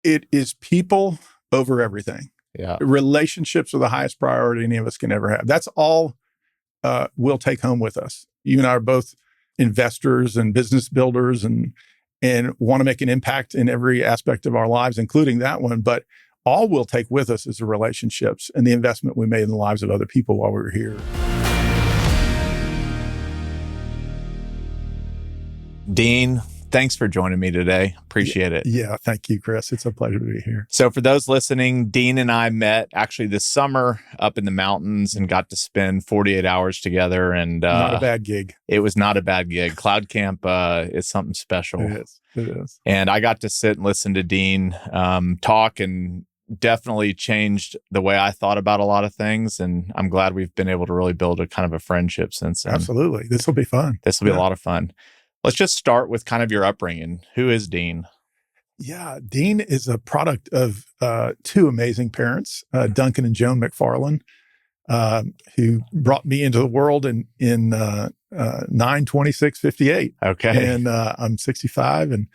it is people over everything. Yeah. Relationships are the highest priority any of us can ever have. That's all we'll take home with us. You and I are both investors and business builders and want to make an impact in every aspect of our lives, including that one. But all we'll take with us is the relationships and the investment we made in the lives of other people while we were here. Dean, thanks for joining me today. Appreciate it. Yeah, thank you, Chris. It's a pleasure to be here. So for those listening, Dean and I met actually this summer up in the mountains and got to spend 48 hours together. And not a bad gig. It was not a bad gig. Cloud Camp is something special. It is. It is. And I got to sit and listen to Dean talk, and definitely changed the way I thought about a lot of things. And I'm glad we've been able to really build a kind of a friendship since then. Absolutely. This will be fun. This will be a lot of fun. Let's just start with kind of your upbringing. Who is Dean? Yeah, Dean is a product of two amazing parents, Duncan and Joan Macfarlan, who brought me into the world in 9/26/58. Okay. And I'm 65, and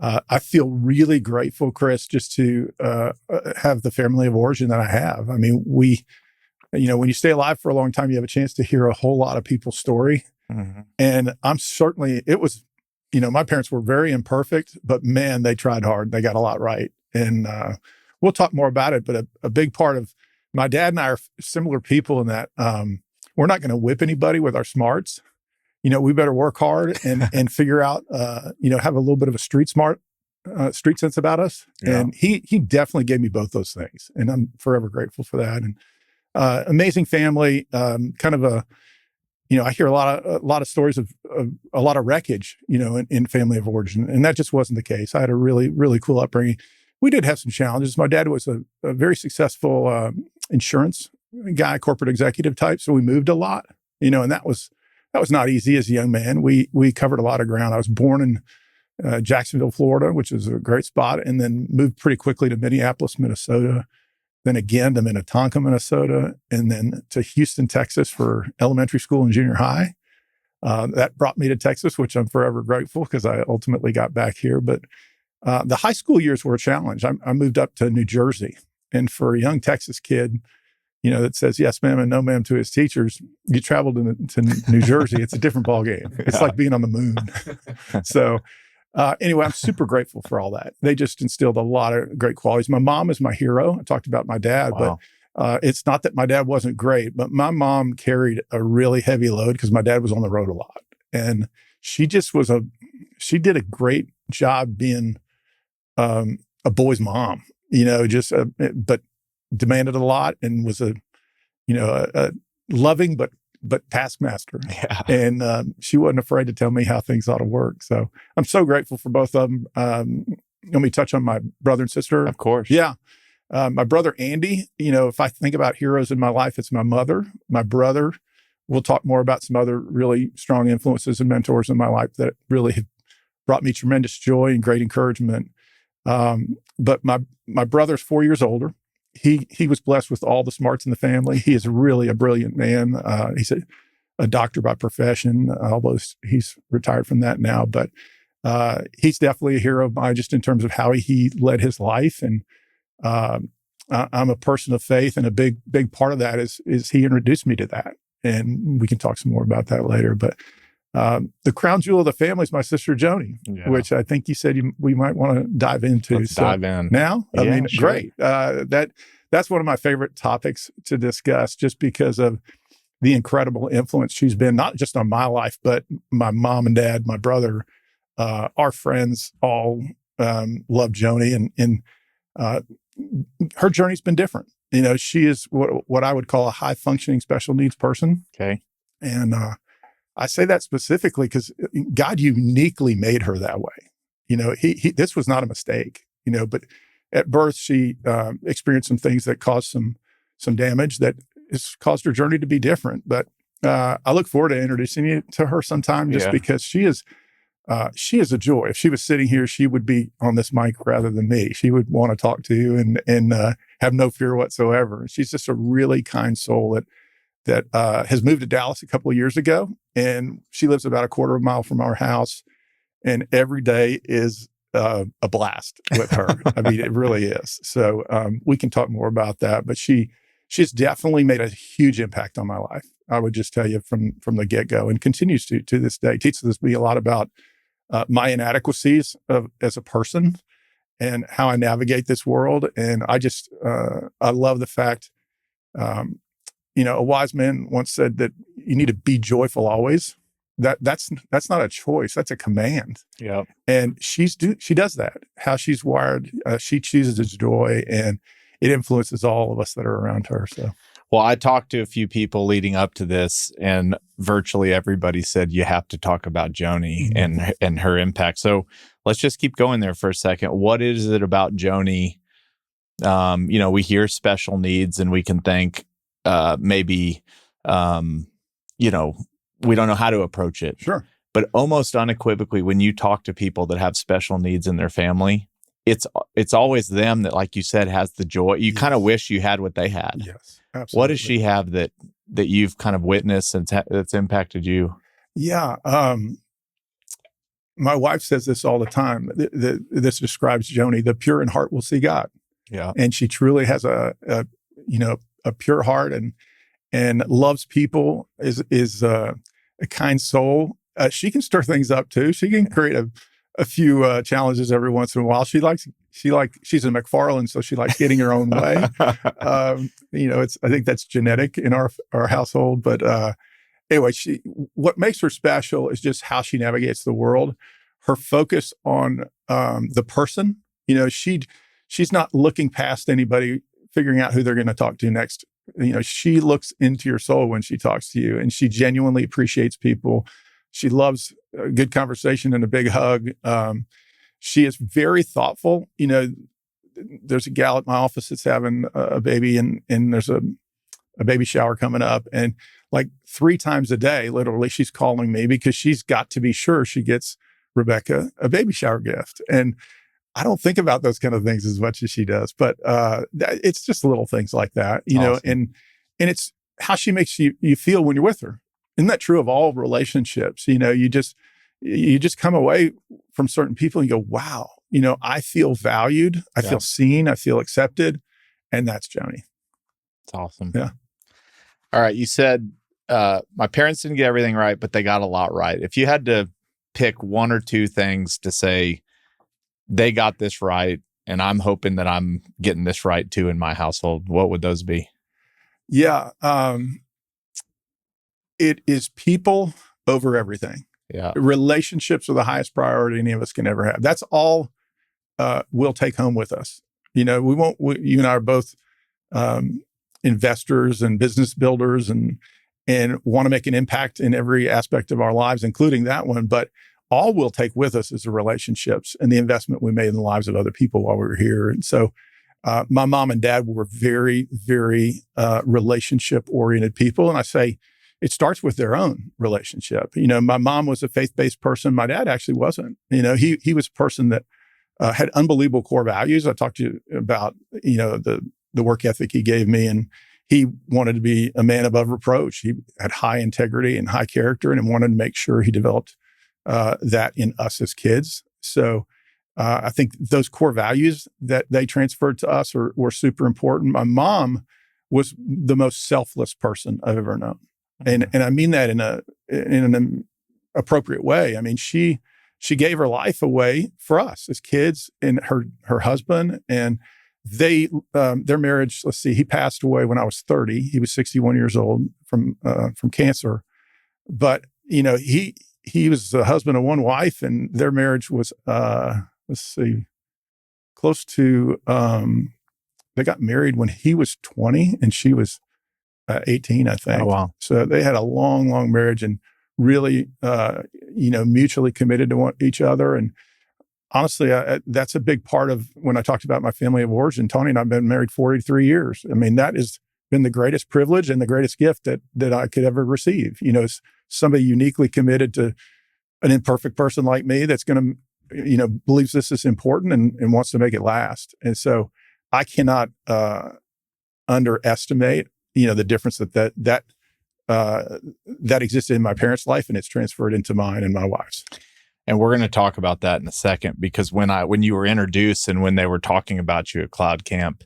I feel really grateful, Chris, just to have the family of origin that I have. I mean, when you stay alive for a long time, you have a chance to hear a whole lot of people's story. Mm-hmm. And my parents were very imperfect, but man, they tried hard. They got a lot right. And we'll talk more about it. But a big part of my dad and I are similar people in that we're not going to whip anybody with our smarts. We better work hard and figure out, have a little bit of a street sense about us. Yeah. And he definitely gave me both those things. And I'm forever grateful for that. And amazing family, I hear a lot of stories of a lot of wreckage, in family of origin, and that just wasn't the case. I had a really, really cool upbringing. We did have some challenges. My dad was a very successful insurance guy, corporate executive type, so we moved a lot, and that was not easy as a young man. We covered a lot of ground. I was born in Jacksonville, Florida, which is a great spot, and then moved pretty quickly to Minneapolis, Minnesota. Then again to Minnetonka, Minnesota, and then to Houston, Texas for elementary school and junior high. That brought me to Texas, which I'm forever grateful because I ultimately got back here. But the high school years were a challenge. I moved up to New Jersey. And for a young Texas kid, that says yes, ma'am, and no, ma'am to his teachers, you traveled to New Jersey. It's a different ballgame. It's like being on the moon. So anyway, I'm super grateful for all that. They just instilled a lot of great qualities. My mom is my hero. I talked about my dad, wow. But it's not that my dad wasn't great, but my mom carried a really heavy load because my dad was on the road a lot. And she just she did a great job being a boy's mom, but demanded a lot and was a loving, but taskmaster. Yeah. And she wasn't afraid to tell me how things ought to work. So I'm so grateful for both of them. Let me touch on my brother and sister. Of course. Yeah. My brother, Andy, if I think about heroes in my life, it's my mother, my brother. We'll talk more about some other really strong influences and mentors in my life that really have brought me tremendous joy and great encouragement. But my brother's 4 years older. He was blessed with all the smarts in the family. He is really a brilliant man. He's a doctor by profession, although he's retired from that now. But he's definitely a hero of mine just in terms of how he led his life. And I'm a person of faith, and a big part of that is he introduced me to that. And we can talk some more about that later. But the crown jewel of the family is my sister Joni, yeah. Which I think you said we might want to dive into. Let's dive in now. I mean, sure. Great. That's one of my favorite topics to discuss, just because of the incredible influence she's been, not just on my life, but my mom and dad, my brother, our friends all love Joni, and her journey's been different. She is what I would call a high functioning special needs person. Okay. And I say that specifically because God uniquely made her that way. This was not a mistake, but at birth, she experienced some things that caused some damage that has caused her journey to be different. But I look forward to introducing you to her sometime, just because she is a joy. If she was sitting here, she would be on this mic rather than me. She would want to talk to you and have no fear whatsoever. And she's just a really kind soul that has moved to Dallas a couple of years ago. And she lives about a quarter of a mile from our house. And every day is a blast with her. I mean, it really is. So we can talk more about that, but she's definitely made a huge impact on my life. I would just tell you from the get-go, and continues to this day. Teaches me a lot about my inadequacies as a person and how I navigate this world. And I love the fact, a wise man once said that you need to be joyful always. That's not a choice. That's a command. Yeah. And she does that. How she's wired, she chooses joy, and it influences all of us that are around her. So. Well, I talked to a few people leading up to this, and virtually everybody said you have to talk about Joni and her impact. So let's just keep going there for a second. What is it about Joni? We hear special needs, and we can think maybe, we don't know how to approach it. Sure. But almost unequivocally, when you talk to people that have special needs in their family, it's always them that, like you said, has the joy. You kind of wish you had what they had. Yes, absolutely. What does she have that you've kind of witnessed and that's impacted you? Yeah. My wife says this all the time. This describes Joni: the pure in heart will see God. Yeah. And she truly has a pure heart and loves people, is a kind soul. She can stir things up too. She can create a few challenges every once in a while. She's a Macfarlan, so she likes getting her own way. I think that's genetic in our household. But anyway, what makes her special is just how she navigates the world. Her focus on the person. She's not looking past anybody, figuring out who they're going to talk to next. She looks into your soul when she talks to you, and she genuinely appreciates people. She loves a good conversation and a big hug. She is very thoughtful. There's a gal at my office that's having a baby, and there's a baby shower coming up. And like 3 times a day, literally, she's calling me because she's got to be sure she gets Rebecca a baby shower gift. And I don't think about those kind of things as much as she does, but it's just little things like that, awesome. and it's how she makes you feel when you're with her. Isn't that true of all relationships? You just come away from certain people and you go, wow, I feel valued. I feel seen. I feel accepted. And that's Joni. It's awesome. Yeah. All right. You said, my parents didn't get everything right, but they got a lot right. If you had to pick 1 or 2 things to say, they got this right, and I'm hoping that I'm getting this right too in my household, what would those be? Yeah. It is people over everything. Yeah. Relationships are the highest priority any of us can ever have. That's all we'll take home with us. You and I are both investors and business builders and want to make an impact in every aspect of our lives, including that one. But all we'll take with us is the relationships and the investment we made in the lives of other people while we were here. And so my mom and dad were very, very relationship-oriented people. And I say it starts with their own relationship. My mom was a faith-based person. My dad actually wasn't. He was a person that had unbelievable core values. I talked to you about, the work ethic he gave me, and he wanted to be a man above reproach. He had high integrity and high character, and wanted to make sure he developed that in us as kids. So I think those core values that they transferred to us were super important. My mom was the most selfless person I've ever known. And I mean that in an appropriate way. I mean, she gave her life away for us as kids, and her husband, and they their marriage. Let's see, he passed away when I was 30. He was 61 years old from cancer, but he was the husband of one wife, and their marriage was close to. They got married when he was 20 and she was 18, I think. Oh, wow. So they had a long, long marriage, and really, mutually committed to each other. And honestly, that's a big part of when I talked about my family of origin. Tony and I have been married 43 years. I mean, that has been the greatest privilege and the greatest gift that I could ever receive. Somebody uniquely committed to an imperfect person like me that's going to, believes this is important and wants to make it last. And so I cannot underestimate, the difference that existed in my parents' life, and it's transferred into mine and my wife's. And we're going to talk about that in a second, because when you were introduced and when they were talking about you at Cloud Camp,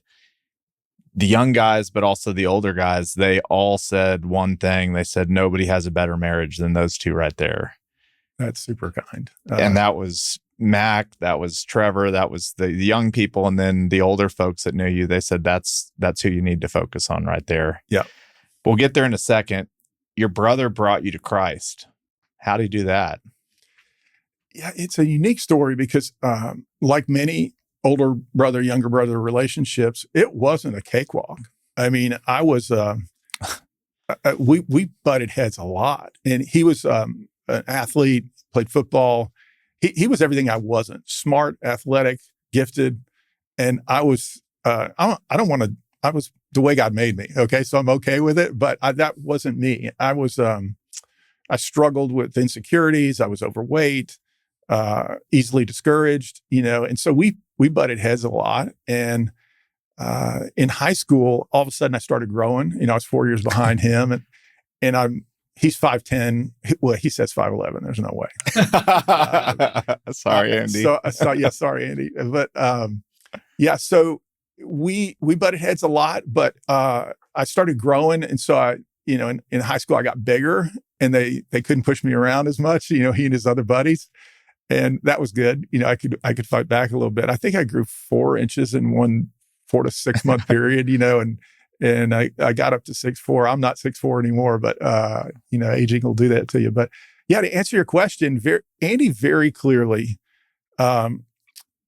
the young guys, but also the older guys, they all said one thing. They said nobody has a better marriage than those two right there. That's super kind. And that was Mac, that was Trevor, that was the young people, and then the older folks that knew you. They said that's who you need to focus on right there. Yeah. We'll get there in a second. Your brother brought you to Christ. How did he do that? Yeah, it's a unique story because, like many older brother, younger brother relationships, it wasn't a cakewalk. I mean, I was, we butted heads a lot, and he was an athlete, played football. He was everything I wasn't: smart, athletic, gifted, and I was. I was the way God made me. Okay, so I'm okay with it, but that wasn't me. I was. I struggled with insecurities. I was overweight. Easily discouraged, and so we butted heads a lot. And in high school, all of a sudden I started growing. I was 4 years behind him, and he's 5'10". Well, he says 5'11". There's no way. Sorry, Andy. Sorry, Andy. But so we butted heads a lot. But I started growing, and so in high school I got bigger, and they couldn't push me around as much. He and his other buddies. And that was good. I could fight back a little bit. I think I grew 4 inches in one 4 to 6 month period, and I got up to 6'4". I'm not 6'4" anymore, but aging will do that to you. But yeah, to answer your question, Andy very clearly,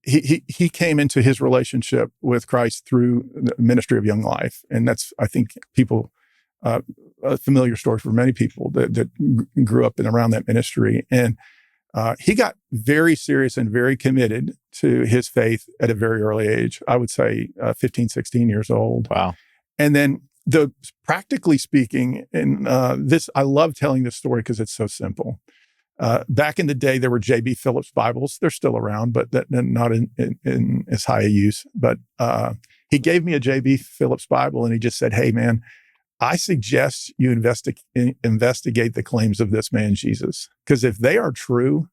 he came into his relationship with Christ through the ministry of Young Life, and that's, I think, a familiar story for many people that grew up and around that ministry. And he got very serious and very committed to his faith at a very early age. I would say 15, 16 years old. Wow. And then practically speaking, and I love telling this story because it's so simple. Back in the day, there were J.B. Phillips Bibles. They're still around, but not in as high a use. But he gave me a J.B. Phillips Bible, and he just said, "Hey, man, I suggest you investigate the claims of this man, Jesus, because if they are true,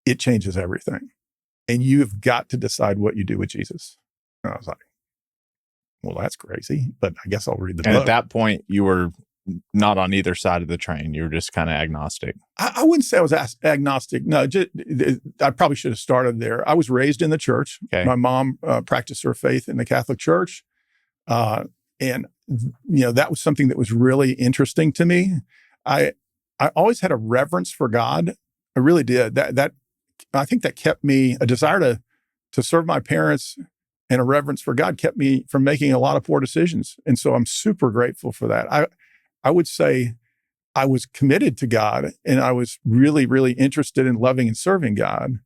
it changes everything. And you've got to decide what you do with Jesus." And I was like, well, that's crazy, but I guess I'll read the book. And at that point, you were not on either side of the train. You were just kind of agnostic. I wouldn't say I was agnostic. No, I probably should have started there. I was raised in the church. Okay. My mom practiced her faith in the Catholic Church. And that was something that was really interesting to me. I always had a reverence for God. I really did. That I think that kept me, a desire to serve my parents, and a reverence for God kept me from making a lot of poor decisions. And so I'm super grateful for that. I would say I was committed to God, and I was really, really interested in loving and serving God,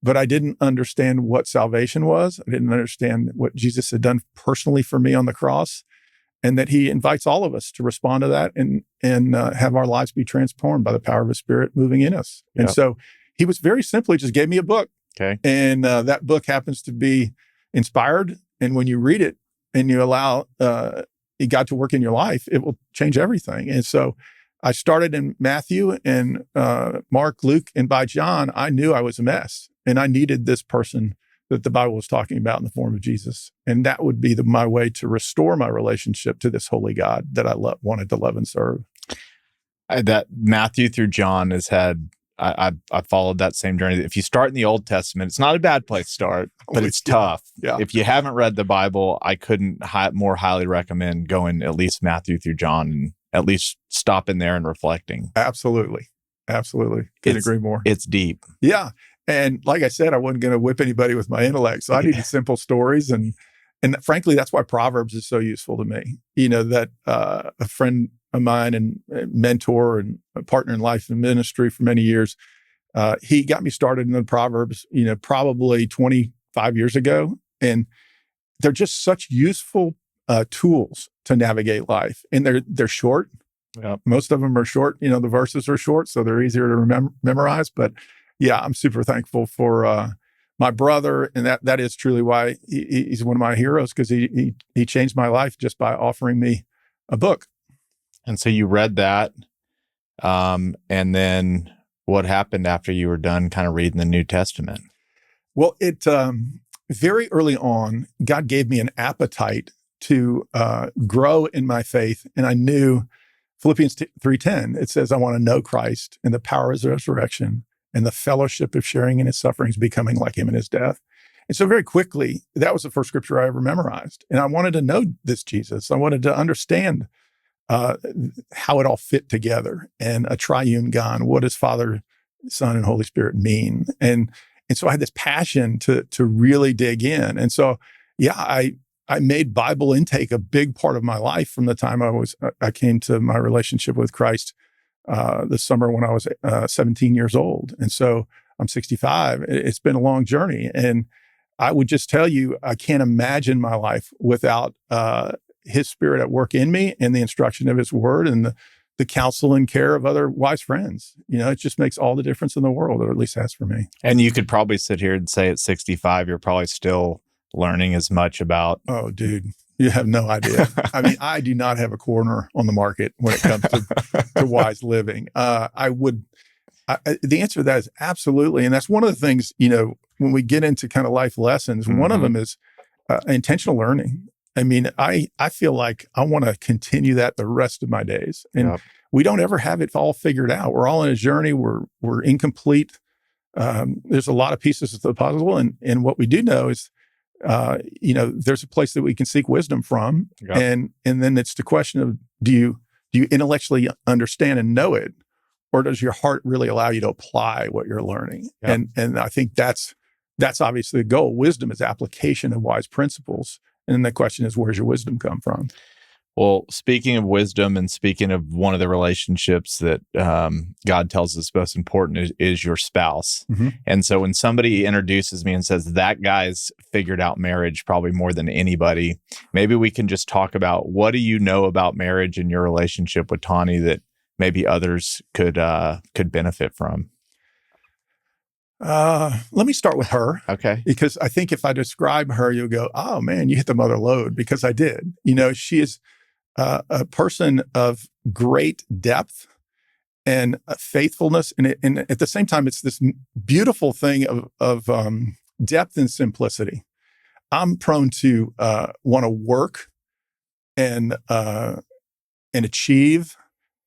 but I didn't understand what salvation was. I didn't understand what Jesus had done personally for me on the cross, and that he invites all of us to respond to that and have our lives be transformed by the power of his Spirit moving in us. Yep. And so he was very simply just gave me a book. Okay. And that book happens to be inspired. And when you read it and you allow God to work in your life, it will change everything. And so I started in Matthew and Mark, Luke, and by John, I knew I was a mess, and I needed this person that the Bible was talking about in the form of Jesus. And that would be my way to restore my relationship to this holy God that I wanted to love and serve. That Matthew through John has had, I followed that same journey. If you start in the Old Testament, it's not a bad place to start, but it's tough. Yeah. If you haven't read the Bible, I couldn't more highly recommend going at least Matthew through John and at least stopping there and reflecting. Absolutely. Couldn't agree more. It's deep. Yeah. And like I said, I wasn't going to whip anybody with my intellect. So I needed simple stories. And frankly, that's why Proverbs is so useful to me. That a friend of mine and mentor and a partner in life and ministry for many years, he got me started in the Proverbs, probably 25 years ago. And they're just such useful tools to navigate life. And they're short. Yeah. Most of them are short. The verses are short, so they're easier to memorize. But yeah, I'm super thankful for my brother, and that is truly why he's one of my heroes, because he changed my life just by offering me a book. And so you read that, and then What happened after you were done kind of reading the New Testament? Well, it very early on, God gave me an appetite to grow in my faith, and I knew Philippians 3:10. It says, "I want to know Christ and the power of His resurrection and the fellowship of sharing in His sufferings, becoming like Him in His death." And so, very quickly, that was the first scripture I ever memorized, and I wanted to know this Jesus. I wanted to understand uh, how it all fit together, and a triune God. What does Father, Son, and Holy Spirit mean? And so I had this passion to really dig in. And so, yeah, I made Bible intake a big part of my life from the time I came to my relationship with Christ this summer when I was 17 years old. And so I'm 65. It's been a long journey, and I would just tell you, I can't imagine my life without His Spirit at work in me, and the instruction of His Word, and the counsel and care of other wise friends. It just makes all the difference in the world, or at least has for me. And you could probably sit here and say at 65, you're probably still learning as much about. Oh, dude, you have no idea. I mean, I do not have a corner on the market when it comes to wise living. The answer to that is absolutely. And that's one of the things, when we get into kind of life lessons, one of them is intentional learning. I mean, I feel like I want to continue that the rest of my days. And we don't ever have it all figured out. We're all in a journey. We're incomplete. There's a lot of pieces of the puzzle. And what we do know is, there's a place that we can seek wisdom from. And then it's the question of, do you intellectually understand and know it? Or does your heart really allow you to apply what you're learning? And I think that's obviously the goal. Wisdom is application of wise principles. And then the question is, where's your wisdom come from? Well, speaking of wisdom, and speaking of one of the relationships that God tells us most important is your spouse. Mm-hmm. And so when somebody introduces me and says, that guy's figured out marriage probably more than anybody, maybe we can just talk about, what do you know about marriage and your relationship with Tawny that maybe others could benefit from? Let me start with her. Okay. Because I think if I describe her, you'll go, oh man, you hit the mother load, because I did. She is a person of great depth and faithfulness. And at the same time, it's this beautiful thing of depth and simplicity. I'm prone to want to work and achieve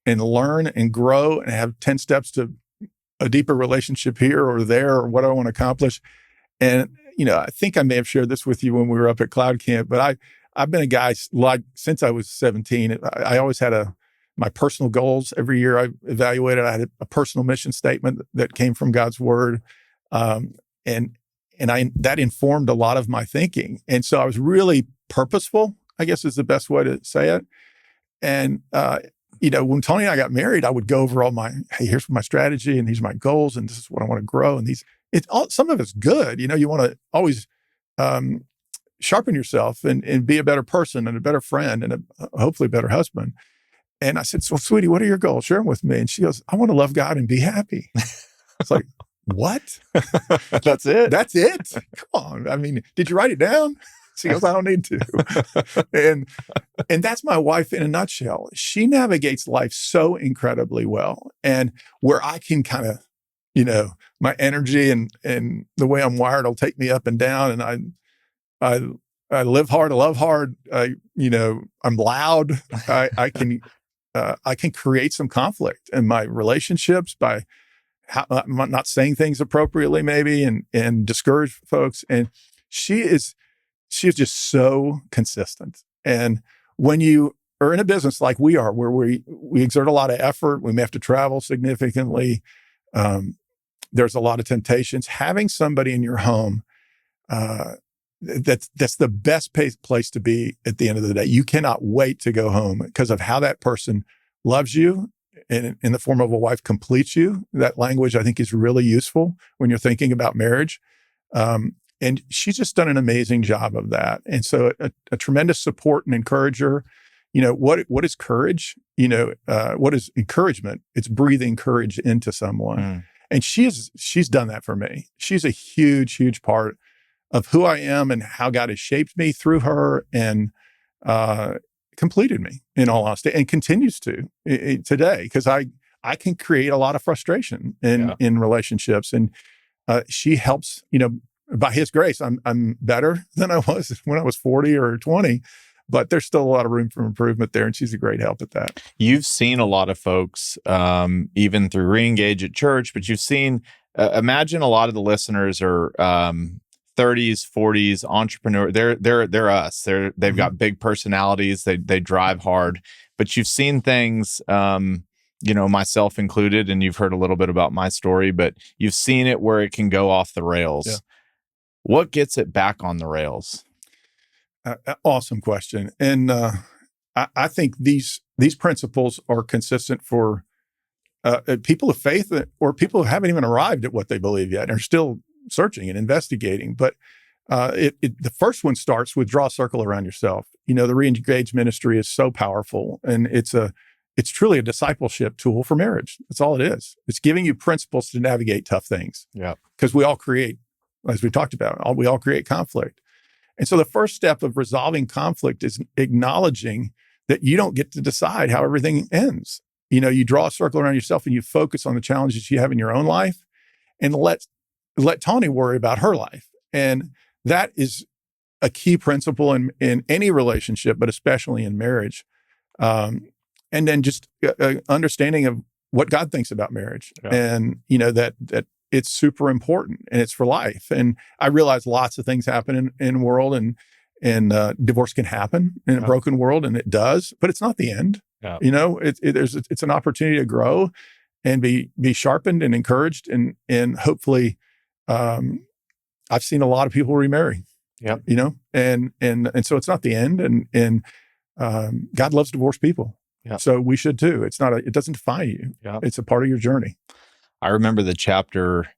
and learn and grow and have 10 steps to a deeper relationship here or there, or what I want to accomplish. And, I think I may have shared this with you when we were up at Cloud Camp, but I've been a guy since I was 17. I always had my personal goals. Every year I evaluated, I had a personal mission statement that came from God's Word. And that informed a lot of my thinking. And so I was really purposeful, I guess is the best way to say it. And, when Tony and I got married, I would go over hey, here's my strategy, and these are my goals, and this is what I want to grow. And some of it's good. You want to always sharpen yourself and be a better person and a better friend and hopefully a better husband. And I said, so sweetie, what are your goals? Share them with me. And she goes, I want to love God and be happy. It's like, what? That's it? That's it? Come on. I mean, did you write it down? She goes, I don't need to. And that's my wife in a nutshell. She navigates life so incredibly well. And where I can kind of, my energy and the way I'm wired will take me up and down. And I live hard, I love hard. I'm loud. I can create some conflict in my relationships by I'm not saying things appropriately, maybe, and discourage folks. And she is just so consistent. And when you are in a business like we are, where we exert a lot of effort, we may have to travel significantly. There's a lot of temptations. Having somebody in your home, that's the best place to be at the end of the day. You cannot wait to go home because of how that person loves you, and in the form of a wife completes you. That language, I think, is really useful when you're thinking about marriage. And she's just done an amazing job of that. And so a tremendous support and encourager. What is courage? What is encouragement? It's breathing courage into someone. And she's done that for me. She's a huge, huge part of who I am and how God has shaped me through her and completed me, in all honesty, and continues to today. Because I I can create a lot of frustration in relationships. And she helps, by his grace, I'm better than I was when I was 40 or 20, but there's still a lot of room for improvement there. And she's a great help at that. You've seen a lot of folks, even through Reengage at church, but you've seen, imagine a lot of the listeners are 30s, 40s, entrepreneur. They're us. They've got big personalities. They drive hard, but you've seen things, myself included, and you've heard a little bit about my story, but you've seen it where it can go off the rails. Yeah. What gets it back on the rails? Awesome question. And I think these principles are consistent for people of faith or people who haven't even arrived at what they believe yet and are still searching and investigating. But the first one starts with draw a circle around yourself. The Reengage ministry is so powerful, and it's truly a discipleship tool for marriage. That's all it is. It's giving you principles to navigate tough things. Yeah. Because we all create, as we talked about, we all create conflict. And so the first step of resolving conflict is acknowledging that you don't get to decide how everything ends. You draw a circle around yourself and you focus on the challenges you have in your own life, and let Tawny worry about her life. And that is a key principle in any relationship, but especially in marriage. And then just understanding of what God thinks about marriage, and that it's super important and it's for life. And I realize lots of things happen in the world, and divorce can happen in a broken world, and it does, but it's not the end. Yeah. It's an opportunity to grow and be sharpened and encouraged, and hopefully, I've seen a lot of people remarry. Yeah. And so it's not the end, and God loves divorced people. Yeah. So we should too. It doesn't define you. Yeah. It's a part of your journey. I remember the chapter,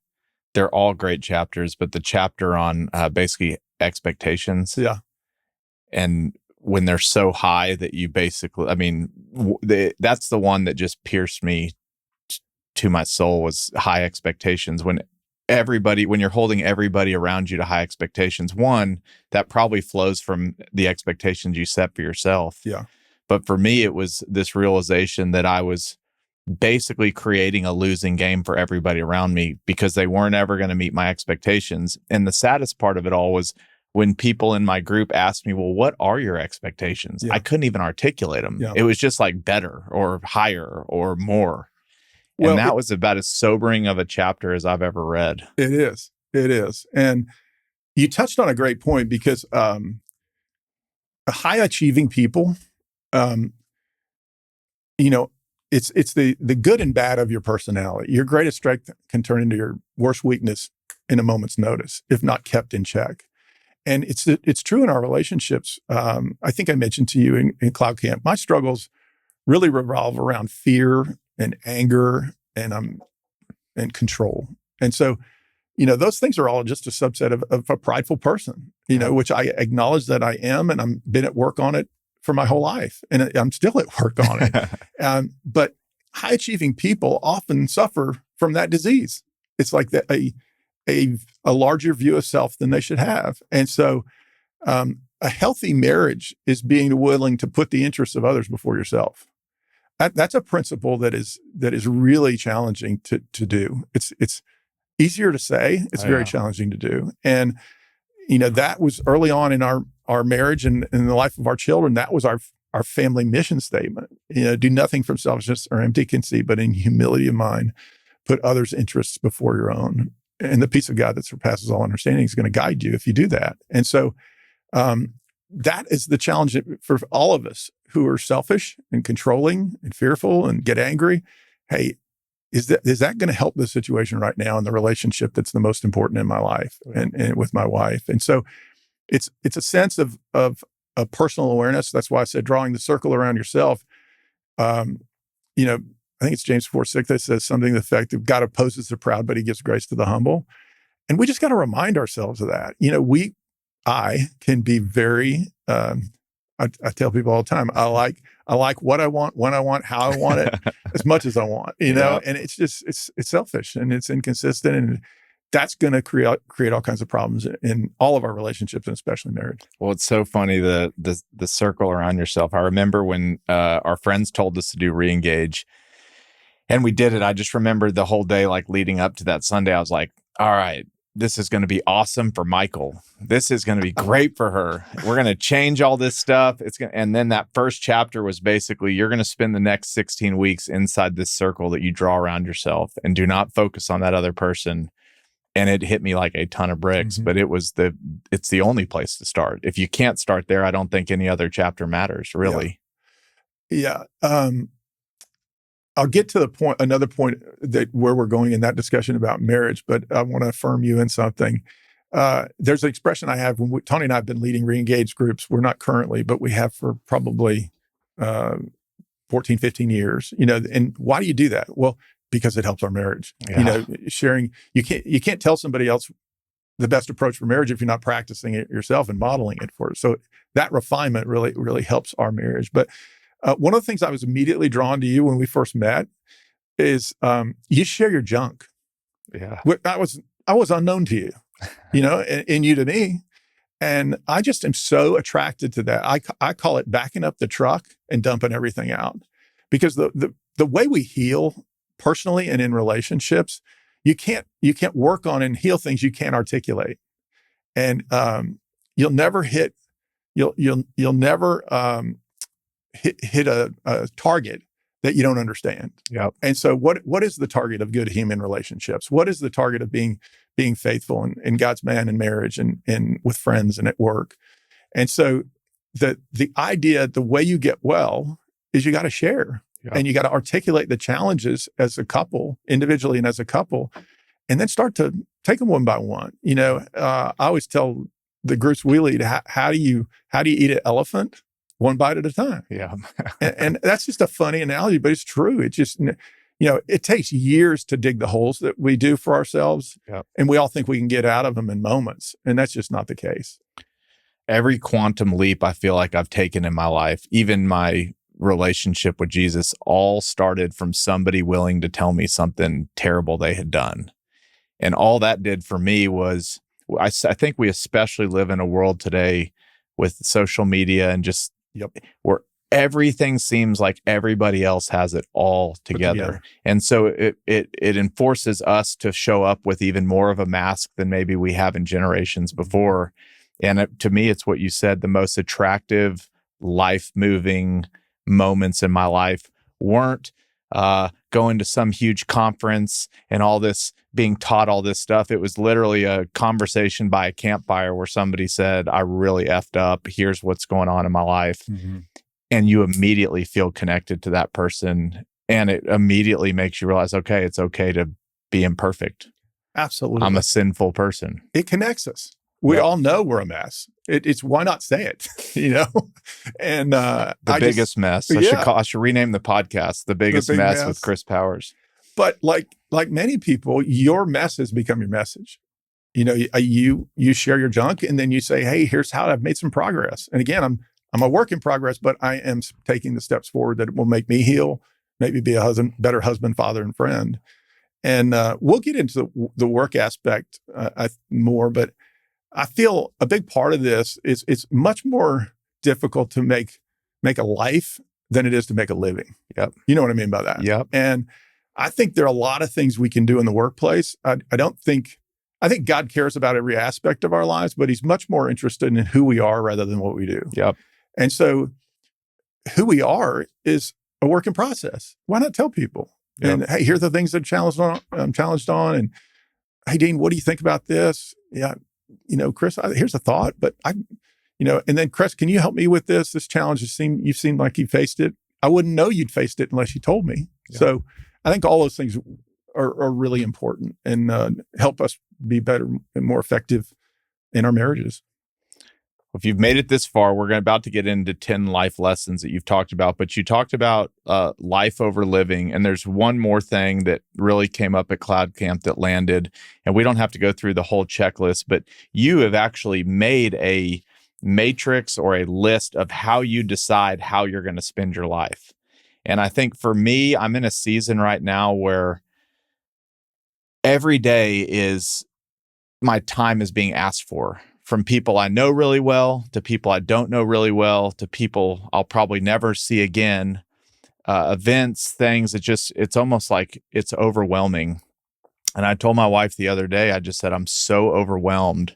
they're all great chapters, but the chapter on basically expectations. Yeah. And when they're so high that you basically, that's the one that just pierced me to my soul, was high expectations. When you're holding everybody around you to high expectations, one, that probably flows from the expectations you set for yourself. Yeah. But for me, it was this realization that I was basically creating a losing game for everybody around me because they weren't ever going to meet my expectations. And the saddest part of it all was when people in my group asked me, well, what are your expectations? Yeah. I couldn't even articulate them. Yeah. It was just like better or higher or more. And that was about as sobering of a chapter as I've ever read. It is. And you touched on a great point, because high achieving people, it's the good and bad of your personality. Your greatest strength can turn into your worst weakness in a moment's notice, if not kept in check. And it's true in our relationships. I think I mentioned to you in Cloud Camp, my struggles really revolve around fear and anger and control. And so, those things are all just a subset of a prideful person, which I acknowledge that I am, and I've been at work on it for my whole life, and I'm still at work on it. But high achieving people often suffer from that disease. It's like a larger view of self than they should have. And so a healthy marriage is being willing to put the interests of others before yourself. That's a principle that is really challenging to do. It's easier to say. It's very challenging to do. And that was early on in our marriage and in the life of our children. That was our family mission statement. Do nothing from selfishness or empty conceit, but in humility of mind, put others' interests before your own. And the peace of God that surpasses all understanding is going to guide you if you do that. And so that is the challenge for all of us who are selfish and controlling and fearful and get angry. Hey, is that going to help the situation right now in the relationship that's the most important in my life and with my wife? And so it's a sense of personal awareness. That's why I said drawing the circle around yourself. I think it's James 4:6 that says something to the effect of God opposes the proud, but he gives grace to the humble. And we just got to remind ourselves of that. I can be very, I tell people all the time, I like what I want, when I want, how I want it, as much as I want, and it's just, it's selfish and it's inconsistent, and that's going to create all kinds of problems in all of our relationships, and especially marriage. Well, it's so funny, the circle around yourself. I remember when our friends told us to do Reengage, And we did it. I just remember the whole day, like leading up to that Sunday, I was like, all right, this is going to be awesome for Michael. This is going to be great for her. We're going to change all this stuff. And then that first chapter was basically, you're going to spend the next 16 weeks inside this circle that you draw around yourself and do not focus on that other person. And it hit me like a ton of bricks, but it's the only place to start. If you can't start there, I don't think any other chapter matters, really. Yeah. I'll get to another point that where we're going in that discussion about marriage, but I want to affirm you in something. There's an expression I have when Tony and I have been leading re-engaged groups. We're not currently, but we have for probably 14, 15 years, and why do you do that? Well, because it helps our marriage. Yeah. Sharing, you can't tell somebody else the best approach for marriage if you're not practicing it yourself and modeling it for it. So that refinement really, really helps our marriage. But one of the things I was immediately drawn to you when we first met is you share your junk. Yeah. I was unknown to you, and you to me. And I just am so attracted to that. I call it backing up the truck and dumping everything out, because the way we heal personally and in relationships, you can't work on and heal things you can't articulate, and you'll never hit a target that you don't understand. Yep. And so what is the target of good human relationships? What is the target of being faithful in God's man in marriage and with friends and at work? And so the idea, the way you get well is you got to share. Yep. And you got to articulate the challenges as a couple, individually and as a couple, and then start to take them one by one. I always tell the groups we lead, how do you eat an elephant? One bite at a time. Yeah. and that's just a funny analogy, but it's true. It just, it takes years to dig the holes that we do for ourselves. Yep. And we all think we can get out of them in moments. And that's just not the case. Every quantum leap I feel like I've taken in my life, even my relationship with Jesus, all started from somebody willing to tell me something terrible they had done. And all that did for me was, I think we especially live in a world today with social media and just, where everything seems like everybody else has it all together. And so it enforces us to show up with even more of a mask than maybe we have in generations before. And to me, it's what you said, the most attractive, life-moving moments in my life weren't going to some huge conference and all this, being taught all this stuff. It was literally a conversation by a campfire where somebody said, I really effed up. Here's what's going on in my life. Mm-hmm. And you immediately feel connected to that person. And it immediately makes you realize, okay, it's okay to be imperfect. Absolutely. I'm a sinful person. It connects us. We all know we're a mess. It's why not say it, And the biggest mess. I should rename the podcast "The Biggest Mess" with Chris Powers. But like many people, your mess has become your message. You share your junk, and then you say, "Hey, here's how I've made some progress." And again, I'm a work in progress, but I am taking the steps forward that will make me heal, maybe be a better husband, father, and friend. And we'll get into the work aspect more, but I feel a big part of this is it's much more difficult to make a life than it is to make a living. Yep. You know what I mean by that? Yep. And I think there are a lot of things we can do in the workplace. I think God cares about every aspect of our lives, but he's much more interested in who we are rather than what we do. Yep. And so who we are is a work in process. Why not tell people? Yep. And hey, here are the things that I'm challenged on. And hey, Dean, what do you think about this? Yeah. Chris, here's a thought, but and then Chris, can you help me with this? This challenge you seem like you faced it. I wouldn't know you'd faced it unless you told me. Yeah. So I think all those things are really important and help us be better and more effective in our marriages. If you've made it this far, we're about to get into 10 life lessons that you've talked about, but you talked about life over living. And there's one more thing that really came up at Cloud Camp that landed, and we don't have to go through the whole checklist, but you have actually made a matrix or a list of how you decide how you're going to spend your life. And I think for me, I'm in a season right now where every day my time is being asked for. From people I know really well, to people I don't know really well, to people I'll probably never see again. events, things. It's almost like it's overwhelming. And I told my wife the other day, I just said, I'm so overwhelmed.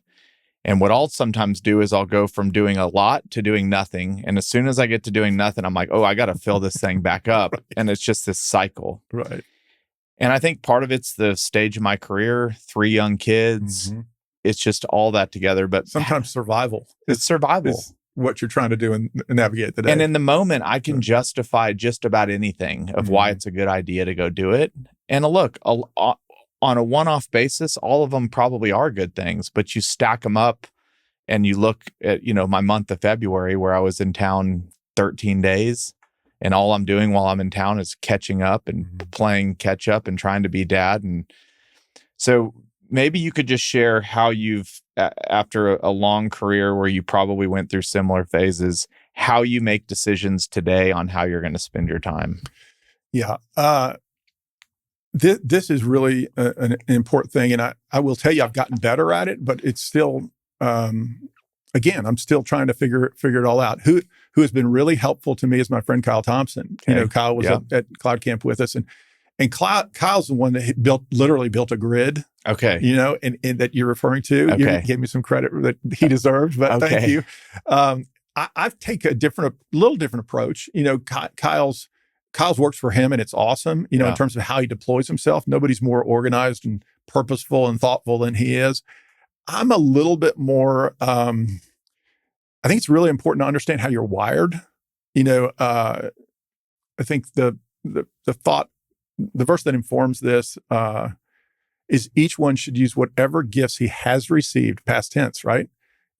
And what I'll sometimes do is I'll go from doing a lot to doing nothing. And as soon as I get to doing nothing, I'm like, oh, I got to fill this thing back up. Right. And it's just this cycle. Right. And I think part of it's the stage of my career, 3 young kids. Mm-hmm. It's just all that together. But sometimes survival. It's survival. Is what you're trying to do and navigate the day. And in the moment, I can justify just about anything of why it's a good idea to go do it. And look, on a one-off basis, all of them probably are good things, but you stack them up and you look at, my month of February where I was in town 13 days and all I'm doing while I'm in town is catching up and playing catch up and trying to be dad. And so maybe you could just share how you've, after a long career where you probably went through similar phases, how you make decisions today on how you're going to spend your time. Yeah. This is really an important thing. And I will tell you, I've gotten better at it, but it's still, again, I'm still trying to figure it all out. Who has been really helpful to me is my friend Kyle Thompson. Okay. Kyle was at Cloud Camp with us, and Kyle's the one that literally built a grid. Okay. And that you're referring to. Okay. You gave me some credit that he deserved, but thank you. I've taken a little different approach. Kyle's works for him, and it's awesome, in terms of how he deploys himself. Nobody's more organized and purposeful and thoughtful than he is. I'm a little bit more, I think it's really important to understand how you're wired. I think the verse that informs this is each one should use whatever gifts he has received, past tense, right?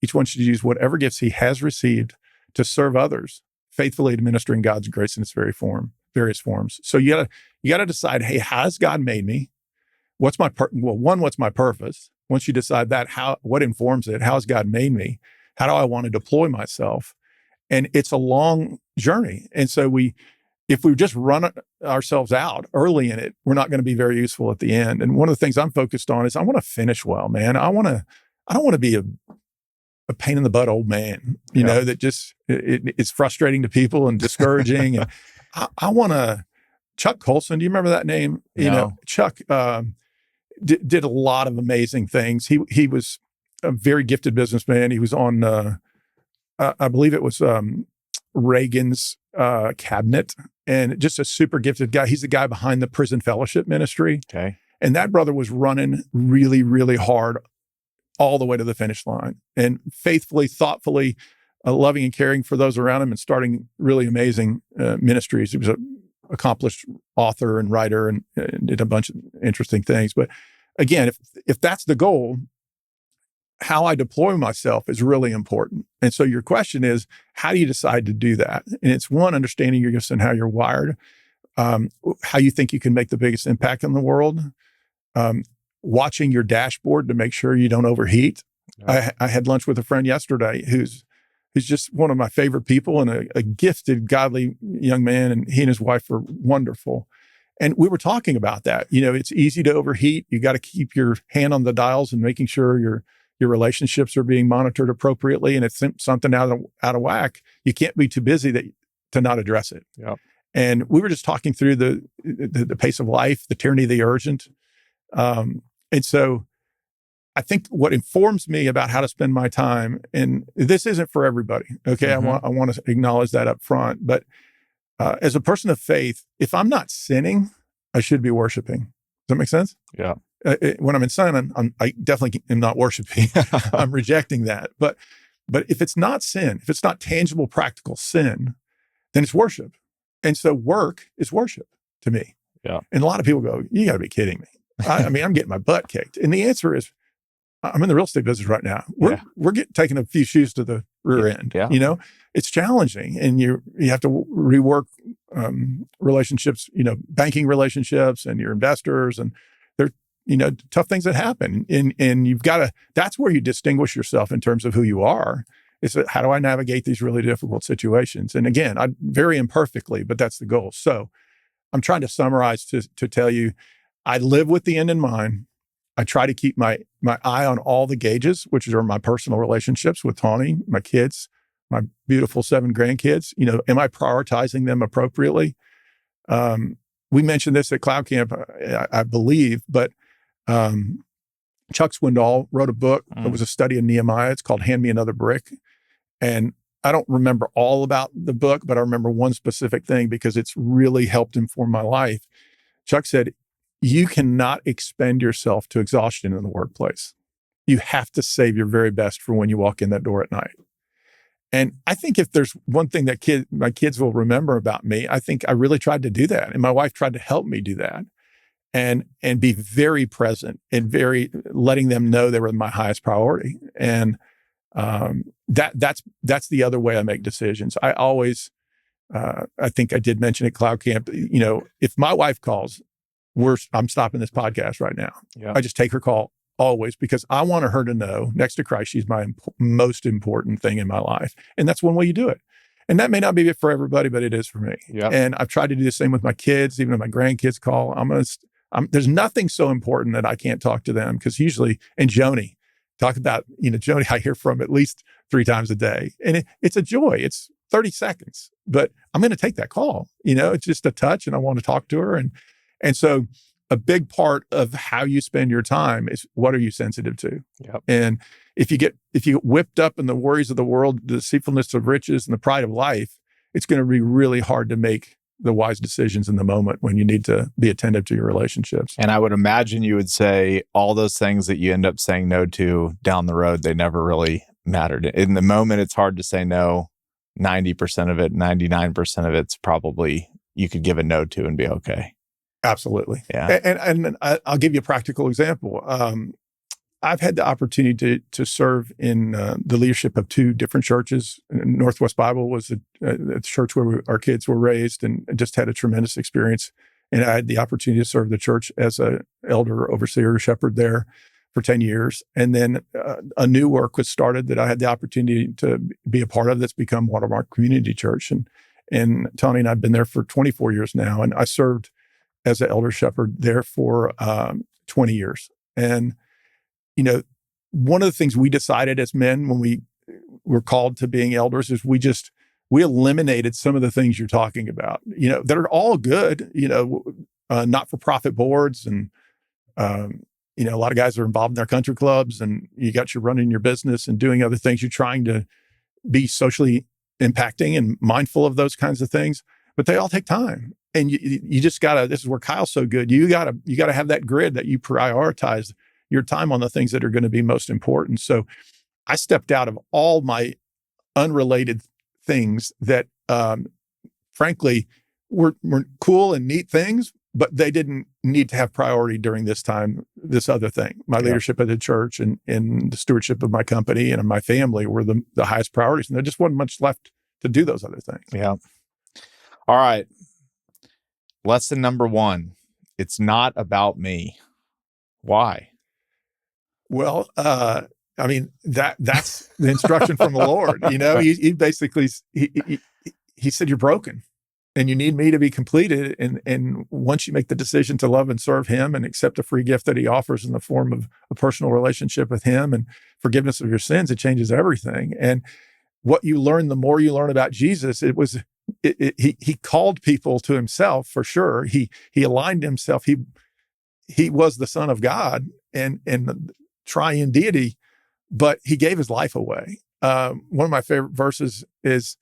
Each one should use whatever gifts he has received to serve others, faithfully administering God's grace in its various forms. So you gotta decide, hey, how has God made me? What's my what's my purpose? Once you decide that, what informs it? How has God made me? How do I want to deploy myself? And it's a long journey. And so if we just run ourselves out early in it, we're not going to be very useful at the end. And one of the things I'm focused on is I want to finish well, man. I don't want to be a pain in the butt old man, that just it's frustrating to people and discouraging. And I want to. Chuck Colson, do you remember that name? No. Chuck did a lot of amazing things. He was a very gifted businessman. He was on, I believe it was Reagan's cabinet, and just a super gifted guy. He's the guy behind the Prison Fellowship Ministry. Okay. And that brother was running really, really hard all the way to the finish line, and faithfully, thoughtfully, loving and caring for those around him, and starting really amazing ministries. He was an accomplished author and writer, and did a bunch of interesting things. But again, if that's the goal, how I deploy myself is really important. And so your question is, how do you decide to do that? And it's one, understanding your gifts and how you're wired, how you think you can make the biggest impact in the world, watching your dashboard to make sure you don't overheat. I had lunch with a friend yesterday who's just one of my favorite people, and a gifted, godly young man, and he and his wife are wonderful. And we were talking about that. It's easy to overheat. You got to keep your hand on the dials and making sure your relationships are being monitored appropriately. And if something out of whack, you can't be too busy to not address it. Yep. And we were just talking through the pace of life, the tyranny of the urgent. And so I think what informs me about how to spend my time, and this isn't for everybody, okay? Mm-hmm. I want to acknowledge that up front. But as a person of faith, if I'm not sinning, I should be worshiping. Does that make sense? Yeah. When I'm in sin, I definitely am not worshiping. I'm rejecting that. But if it's not sin, if it's not tangible, practical sin, then it's worship. And so work is worship to me. Yeah. And a lot of people go, you got to be kidding me. I mean, I'm getting my butt kicked. And the answer is, I'm in the real estate business right now. We're taking a few shoes to the rear end. Yeah. It's challenging, and you have to rework relationships, banking relationships, and your investors, and they're tough things that happen. And you've got to. That's where you distinguish yourself in terms of who you are. Is that, how do I navigate these really difficult situations? And again, I very imperfectly, but that's the goal. So I'm trying to summarize to tell you, I live with the end in mind. I try to keep my eye on all the gauges, which are my personal relationships with Tawny, my kids, my beautiful 7 grandkids. Am I prioritizing them appropriately? We mentioned this at Cloud Camp, I believe, but Chuck Swindoll wrote a book. It was a study of Nehemiah. It's called Hand Me Another Brick. And I don't remember all about the book, but I remember one specific thing because it's really helped inform my life. Chuck said, you cannot expend yourself to exhaustion in the workplace. You have to save your very best for when you walk in that door at night. And I think if there's one thing that my kids will remember about me, I think I really tried to do that. And my wife tried to help me do that and be very present and very letting them know they were my highest priority. And that's the other way I make decisions. I always, I think I did mention at Cloud Camp, if my wife calls, I'm stopping this podcast right now. Yeah. I just take her call always because I want her to know next to Christ, she's my most important thing in my life. And that's one way you do it. And that may not be it for everybody, but it is for me. Yeah. And I've tried to do the same with my kids, even if my grandkids call, there's nothing so important that I can't talk to them because usually, and Joni, talk about, Joni, I hear from at least 3 times a day. And it's a joy. It's 30 seconds, but I'm going to take that call. It's just a touch and I want to talk to her. And so a big part of how you spend your time is what are you sensitive to? Yep. And if you get whipped up in the worries of the world, the deceitfulness of riches and the pride of life, it's going to be really hard to make the wise decisions in the moment when you need to be attentive to your relationships. And I would imagine you would say all those things that you end up saying no to down the road, they never really mattered. In the moment, it's hard to say no. 90% of it, 99% of it's probably you could give a no to and be okay. Absolutely. Yeah. And I'll give you a practical example. I've had the opportunity to serve in the leadership of 2 different churches. Northwest Bible was a church where our kids were raised and just had a tremendous experience. And I had the opportunity to serve the church as an elder, overseer, shepherd there for 10 years. And then a new work was started that I had the opportunity to be a part of that's become one of our community church. And Tony and I have been there for 24 years now. And I served as an elder shepherd there for 20 years. And one of the things we decided as men when we were called to being elders is we eliminated some of the things you're talking about, that are all good, not-for-profit boards. And, a lot of guys are involved in their country clubs and you running your business and doing other things. You're trying to be socially impacting and mindful of those kinds of things, but they all take time. And you just gotta, this is where Kyle's so good. You gotta have that grid that you prioritize your time on the things that are going to be most important. So I stepped out of all my unrelated things that, frankly, were cool and neat things, but they didn't need to have priority during this time. This other thing, my leadership at the church and the stewardship of my company and my family were the highest priorities. And there just wasn't much left to do those other things. Yeah. All right. Lesson number 1. It's not about me. Why? Well, that's the instruction from the Lord. He basically, he said, you're broken and you need me to be completed. And once you make the decision to love and serve him and accept the free gift that he offers in the form of a personal relationship with him and forgiveness of your sins, it changes everything. And what you learn, the more you learn about Jesus, he called people to himself for sure. He aligned himself. He was the Son of God and the triune deity, but he gave his life away. One of my favorite verses is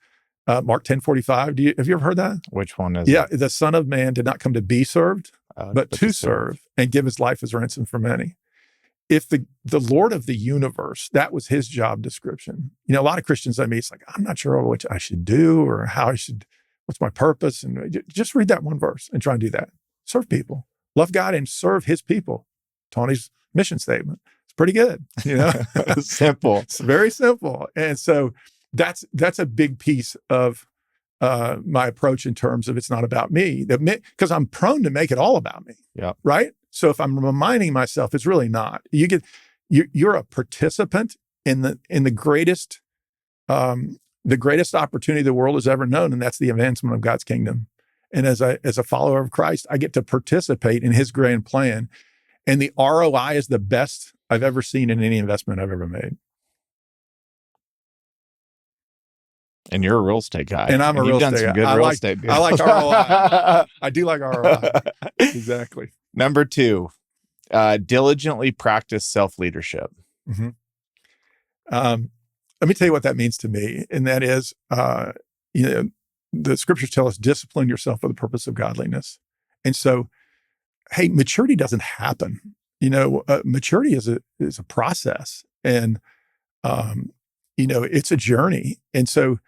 Mark 10:45. Have you ever heard that? Which one is it? it? The Son of Man did not come to be served, but to serve and give his life as ransom for many. If the Lord of the universe, that was his job description. A lot of Christians I meet, it's like, I'm not sure what I should do or what's my purpose? And just read that one verse and try and do that. Serve people, love God and serve his people. Tony's mission statement. It's pretty good, Simple. It's very simple. And so that's a big piece of my approach in terms of it's not about me, because I'm prone to make it all about me. Yeah. Right. So if I'm reminding myself, it's really not. You're a participant in the greatest opportunity the world has ever known, and that's the advancement of God's kingdom. And as a follower of Christ, I get to participate in his grand plan. And the ROI is the best I've ever seen in any investment I've ever made. And you're a real estate guy. And I'm a real you've done estate some guy. good real estate deals. I like ROI. I do like ROI. Exactly. Number 2, diligently practice self-leadership. Mm-hmm. Let me tell you what that means to me. And that is, the scriptures tell us, discipline yourself for the purpose of godliness. And so, hey, maturity doesn't happen. Maturity is a process, and it's a journey. And so,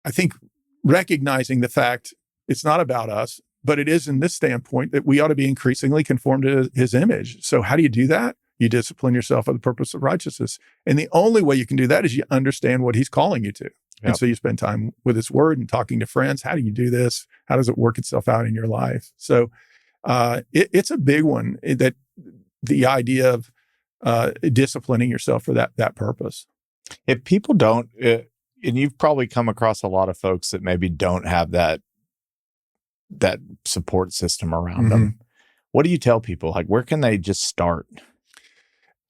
I think recognizing the fact it's not about us, but it is in this standpoint that we ought to be increasingly conformed to His image. So, how do you do that? You discipline yourself for the purpose of righteousness, and the only way you can do that is you understand what He's calling you to. And so you spend time with His Word and talking to friends. How do you do this? How does it work itself out in your life? So it's a big one, that the idea of disciplining yourself for that purpose. If people don't, and you've probably come across a lot of folks that maybe don't have that support system around them. What do you tell people? Like, where can they just start?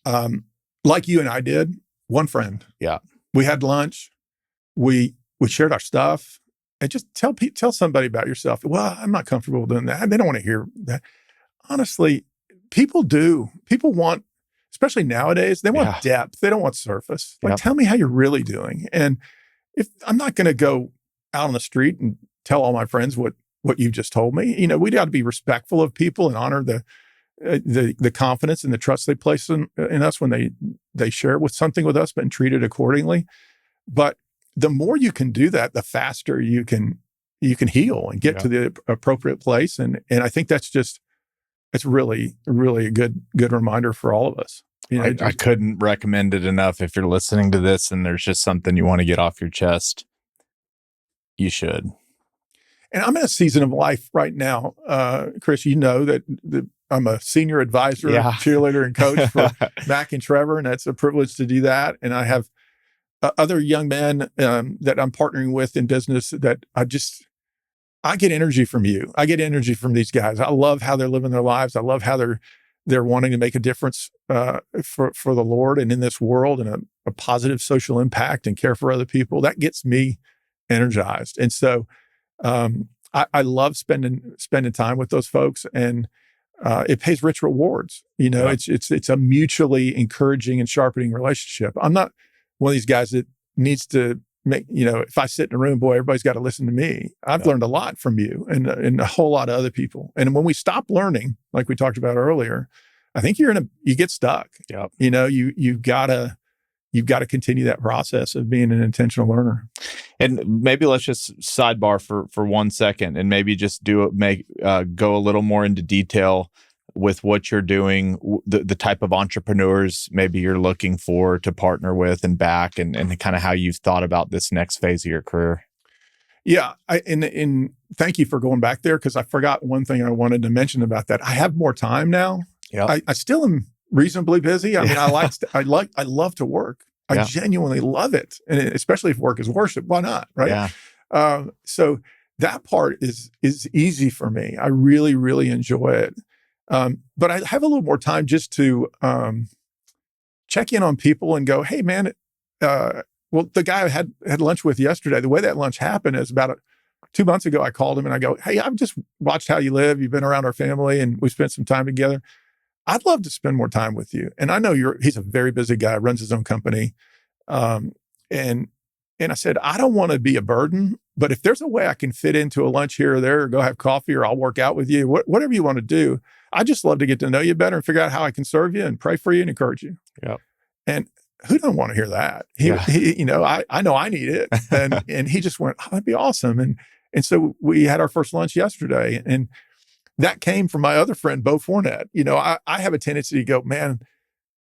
Like you and I did, one friend. Yeah. We had lunch. We shared our stuff, and just tell somebody about yourself. Well, I'm not comfortable doing that. They don't want to hear that. Honestly, people do. People want, especially nowadays, they want depth. They don't want surface. Like, tell me how you're really doing. And if I'm not going to go out on the street and tell all my friends what you've just told me, we got to be respectful of people and honor the confidence and the trust they place in us when they share something with us, but treat it accordingly. But the more you can do that, the faster you can heal and get to the appropriate place. And I think it's really, really a good reminder for all of us. I couldn't recommend it enough. If you're listening to this and there's just something you want to get off your chest, you should. And I'm in a season of life right now, Chris, that I'm a senior advisor, cheerleader, and coach for Mac and Trevor, and that's a privilege to do that. And I have other young men that I'm partnering with in business that I get energy from you. I get energy from these guys. I love how they're living their lives. I love how they're wanting to make a difference for the Lord and in this world, and a positive social impact and care for other people. That gets me energized. And so I love spending time with those folks, and it pays rich rewards. It's a mutually encouraging and sharpening relationship. I'm not one of these guys that needs to make, if I sit in a room, boy, everybody's got to listen to me. I've learned a lot from you and a whole lot of other people. And when we stop learning, like we talked about earlier, I think you get stuck. Yep. You've got to continue that process of being an intentional learner. And maybe let's just sidebar for 1 second, and maybe just go a little more into detail with what you're doing, the type of entrepreneurs maybe you're looking for to partner with and back, and kind of how you've thought about this next phase of your career. Yeah. And thank you for going back there, because I forgot one thing I wanted to mention about that. I have more time now. Yeah. I still am reasonably busy. I mean, I love to work. I genuinely love it. And especially if work is worship, why not? Right. Yeah. So that part is easy for me. I really, really enjoy it. But I have a little more time just to check in on people and go, hey, man, well, the guy I had lunch with yesterday, the way that lunch happened is about 2 months ago, I called him and I go, hey, I've just watched how you live. You've been around our family and we spent some time together. I'd love to spend more time with you. And I know he's a very busy guy, runs his own company. And I said, I don't want to be a burden, but if there's a way I can fit into a lunch here or there, or go have coffee, or I'll work out with you, whatever you want to do, I just love to get to know you better and figure out how I can serve you and pray for you and encourage you. Yeah. And who doesn't want to hear that? He I know I need it. And he just went, oh, that'd be awesome. And so we had our first lunch yesterday, and that came from my other friend, Bo Fournette. I have a tendency to go, man,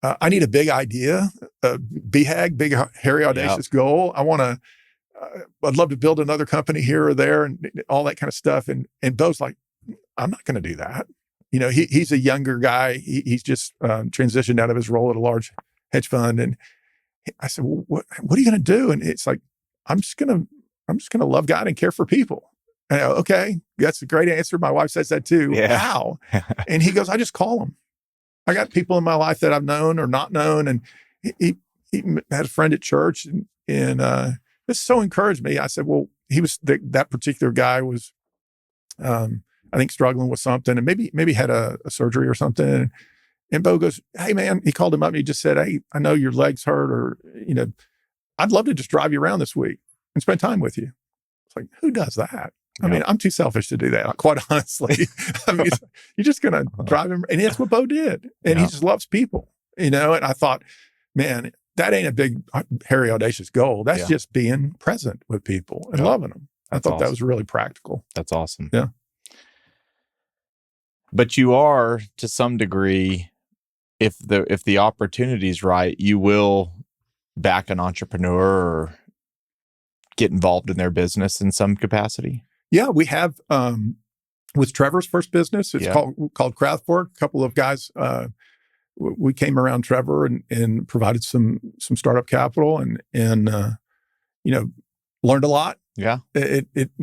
I need a big idea, a BHAG, big, hairy, audacious goal. I'd love to build another company here or there and all that kind of stuff. And Bo's like, I'm not going to do that. He's a younger guy. He's just transitioned out of his role at a large hedge fund. And I said, well, what are you going to do? And it's like, I'm just going to love God and care for people. And I go, okay, that's a great answer. My wife says that too. Yeah. How? And he goes, I just call them. I got people in my life that I've known or not known. And he had a friend at church, and this so encouraged me. I said, well, that particular guy was, I think, struggling with something, and maybe had a surgery or something. And Bo goes, hey man, he called him up and he just said, hey, I know your legs hurt, or, I'd love to just drive you around this week and spend time with you. It's like, who does that? I mean, I'm too selfish to do that, quite honestly. I mean, you're just going to drive him. And that's what Bo did. And he just loves people, And I thought, man, that ain't a big, hairy, audacious goal. That's just being present with people and loving them. I thought that was really practical. That's awesome. Yeah. But you are, to some degree, if the opportunity's right, you will back an entrepreneur or get involved in their business in some capacity. Yeah, we have with Trevor's first business. It's called Craftwork. A couple of guys, we came around Trevor and provided some startup capital and learned a lot. Yeah,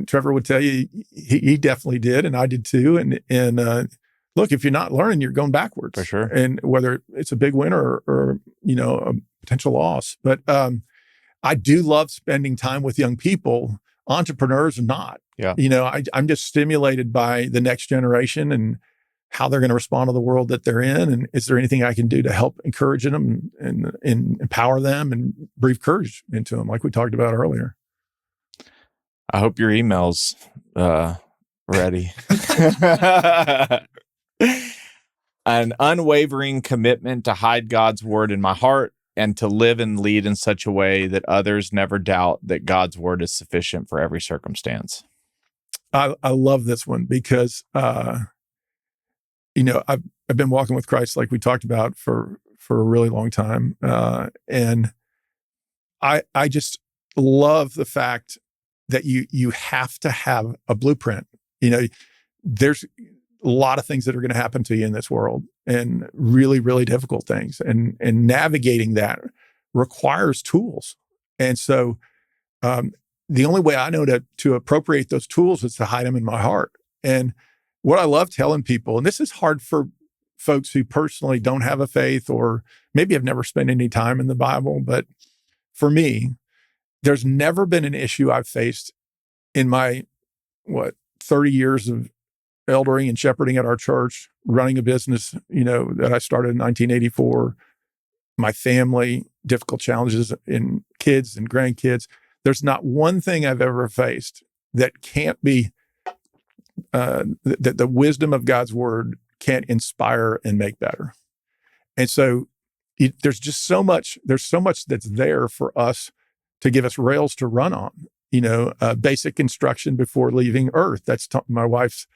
Trevor would tell you he definitely did, and I did too. And look, if you're not learning, you're going backwards for sure. And whether it's a big win or a potential loss, but I do love spending time with young people. Entrepreneurs are not. Yeah. I'm just stimulated by the next generation and how they're going to respond to the world that they're in. And is there anything I can do to help encourage them and empower them and breathe courage into them, like we talked about earlier? I hope your email's ready. An unwavering commitment to hide God's word in my heart and to live and lead in such a way that others never doubt that God's word is sufficient for every circumstance. I love this one because, I've been walking with Christ, like we talked about, for a really long time. And I just love the fact that you have to have a blueprint. There's a lot of things that are going to happen to you in this world, and really, really difficult things. And navigating that requires tools. And so the only way I know to appropriate those tools is to hide them in my heart. And what I love telling people, and this is hard for folks who personally don't have a faith or maybe have never spent any time in the Bible, but for me, there's never been an issue I've faced in my, 30 years of eldering and shepherding at our church, running a business, that I started in 1984, my family, difficult challenges in kids and grandkids. There's not one thing I've ever faced that can't be, that the wisdom of God's word can't inspire and make better. And so there's so much that's there for us to give us rails to run on, basic instruction before leaving earth. That's my wife's,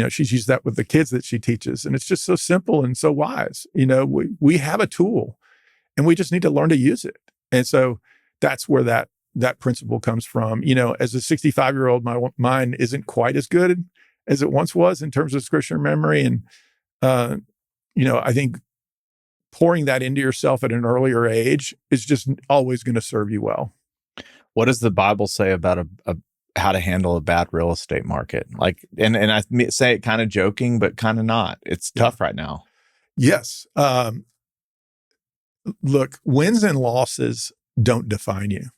she's used that with the kids that she teaches. And it's just so simple and so wise. We have a tool and we just need to learn to use it. And so that's where that principle comes from. As a 65-year-old, my mind isn't quite as good as it once was in terms of scripture memory. And, I think pouring that into yourself at an earlier age is just always going to serve you well. What does the Bible say about how to handle a bad real estate market? Like, and I say it kind of joking, but kind of not. It's tough right now. Yes. Look, wins and losses don't define you.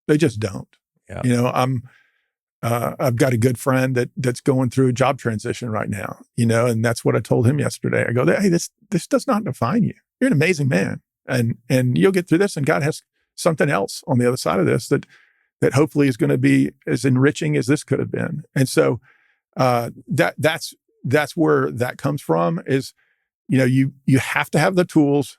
They just don't. Yeah. I've got a good friend that's going through a job transition right now, and that's what I told him yesterday. I go, hey, this does not define you. You're an amazing man, and you'll get through this, and God has something else on the other side of this that hopefully is going to be as enriching as this could have been. And so that's where that comes from is, you have to have the tools.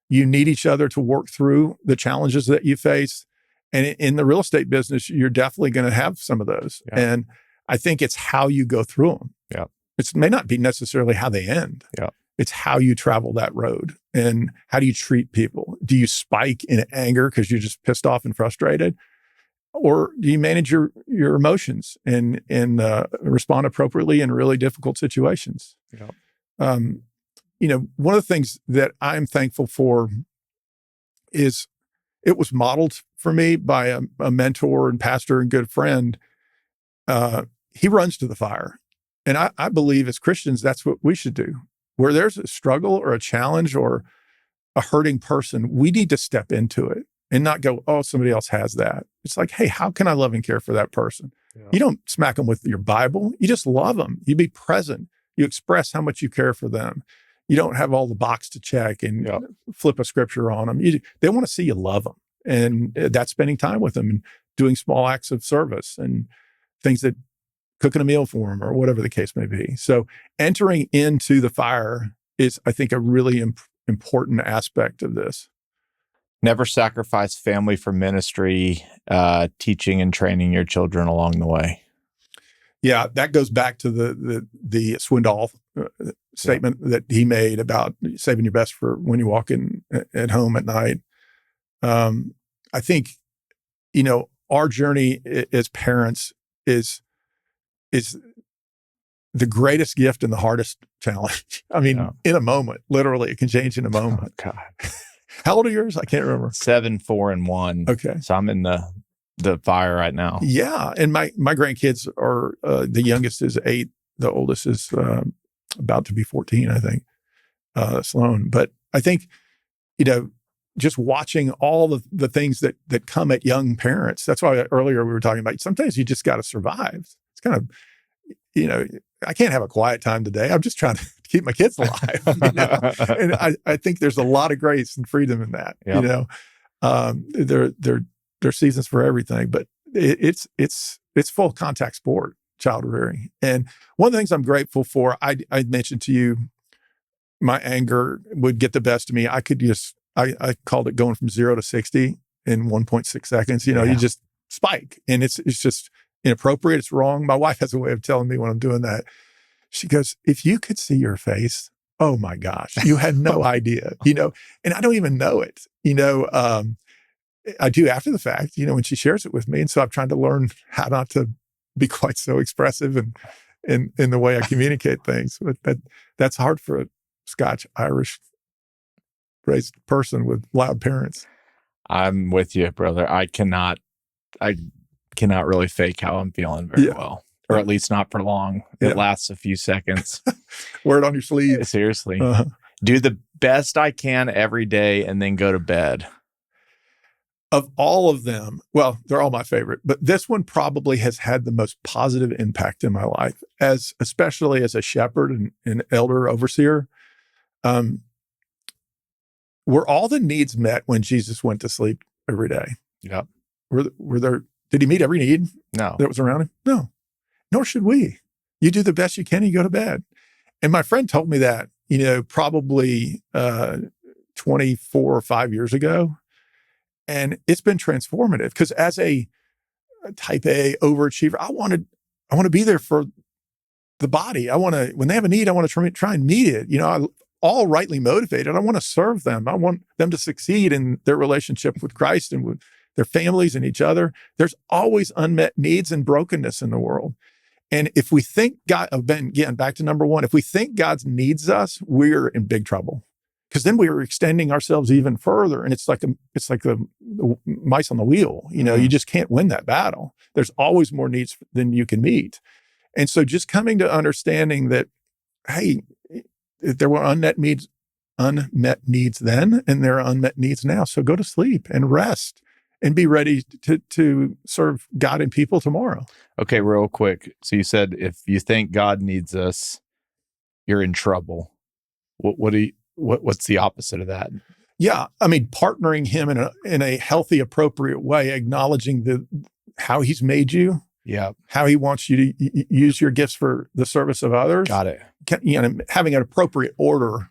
You need each other to work through the challenges that you face. And in the real estate business, you're definitely going to have some of those. Yeah. And I think it's how you go through them. Yeah. It may not be necessarily how they end. Yeah. It's how you travel that road and how do you treat people? Do you spike in anger because you're just pissed off and frustrated? Or do you manage your emotions and respond appropriately in really difficult situations? Yeah. One of the things that I'm thankful for is it was modeled for me by a mentor and pastor and good friend. He runs to the fire. And I believe as Christians, that's what we should do. Where there's a struggle or a challenge or a hurting person, we need to step into it and not go, oh, somebody else has that. It's like, hey, how can I love and care for that person? Yeah. You don't smack them with your Bible. You just love them. You be present. You express how much you care for them. You don't have all the box to check and flip a scripture on them. They want to see you love them. And that's spending time with them and doing small acts of service and things that cooking a meal for them or whatever the case may be. So entering into the fire is, I think, a really important aspect of this. Never sacrifice family for ministry, teaching and training your children along the way. Yeah, that goes back to the Swindoll statement that he made about saving your best for when you walk in at home at night. I think, our journey as parents is the greatest gift and the hardest challenge. I mean, in a moment, literally, it can change in a moment. Oh, God. How old are yours? I can't remember. 7, 4, and 1. Okay. So I'm in the fire right now. Yeah. And my grandkids are, the youngest is 8. The oldest is about to be 14, I think, Sloan. But I think, just watching all the things that come at young parents. That's why earlier we were talking about, sometimes you just got to survive. It's kind of, I can't have a quiet time today. I'm just trying to keep my kids alive. And I think there's a lot of grace and freedom in that. Yep. There are seasons for everything, but it's full contact sport, child rearing. And one of the things I'm grateful for, I mentioned to you, my anger would get the best of me. I called it going from 0 to 60 in 1.6 seconds. You just spike, and it's just inappropriate. It's wrong. My wife has a way of telling me when I'm doing that. She goes, if you could see your face, oh my gosh, you had no idea, and I don't even know it, I do after the fact, when she shares it with me. And so I'm trying to learn how not to be quite so expressive and in the way I communicate things. But that's hard for a Scotch Irish raised person with loud parents. I'm with you, brother. I cannot really fake how I'm feeling very well, or at least not for long. It lasts a few seconds. Wear it on your sleeve. Seriously. Do the best I can every day and then go to bed. Of all of them, well, they're all my favorite, but this one probably has had the most positive impact in my life, especially as a shepherd and elder overseer. Were all the needs met when Jesus went to sleep every day? Yep. Were there? Did he meet every need? No. That was around him? No. Nor should we. You do the best you can, and you go to bed. And my friend told me that, probably 24 or 5 years ago. And it's been transformative because as a type A overachiever, I want to be there for the body. When they have a need, I want to try and meet it. All rightly motivated. I want to serve them. I want them to succeed in their relationship with Christ and with their families and each other. There's always unmet needs and brokenness in the world. And if we think again, back to number one, if we think God needs us, we're in big trouble. Because then we are extending ourselves even further. And it's like the mice on the wheel. You just can't win that battle. There's always more needs than you can meet. And so just coming to understanding that, hey, there were unmet needs then, and there are unmet needs now. So go to sleep and rest and be ready to serve God and people tomorrow. Okay, real quick. So you said if you think God needs us, you're in trouble. What's the opposite of that? Yeah, I mean, partnering him in a healthy, appropriate way, acknowledging how he's made you. Yeah. How he wants you to use your gifts for the service of others. Got it. Having an appropriate order.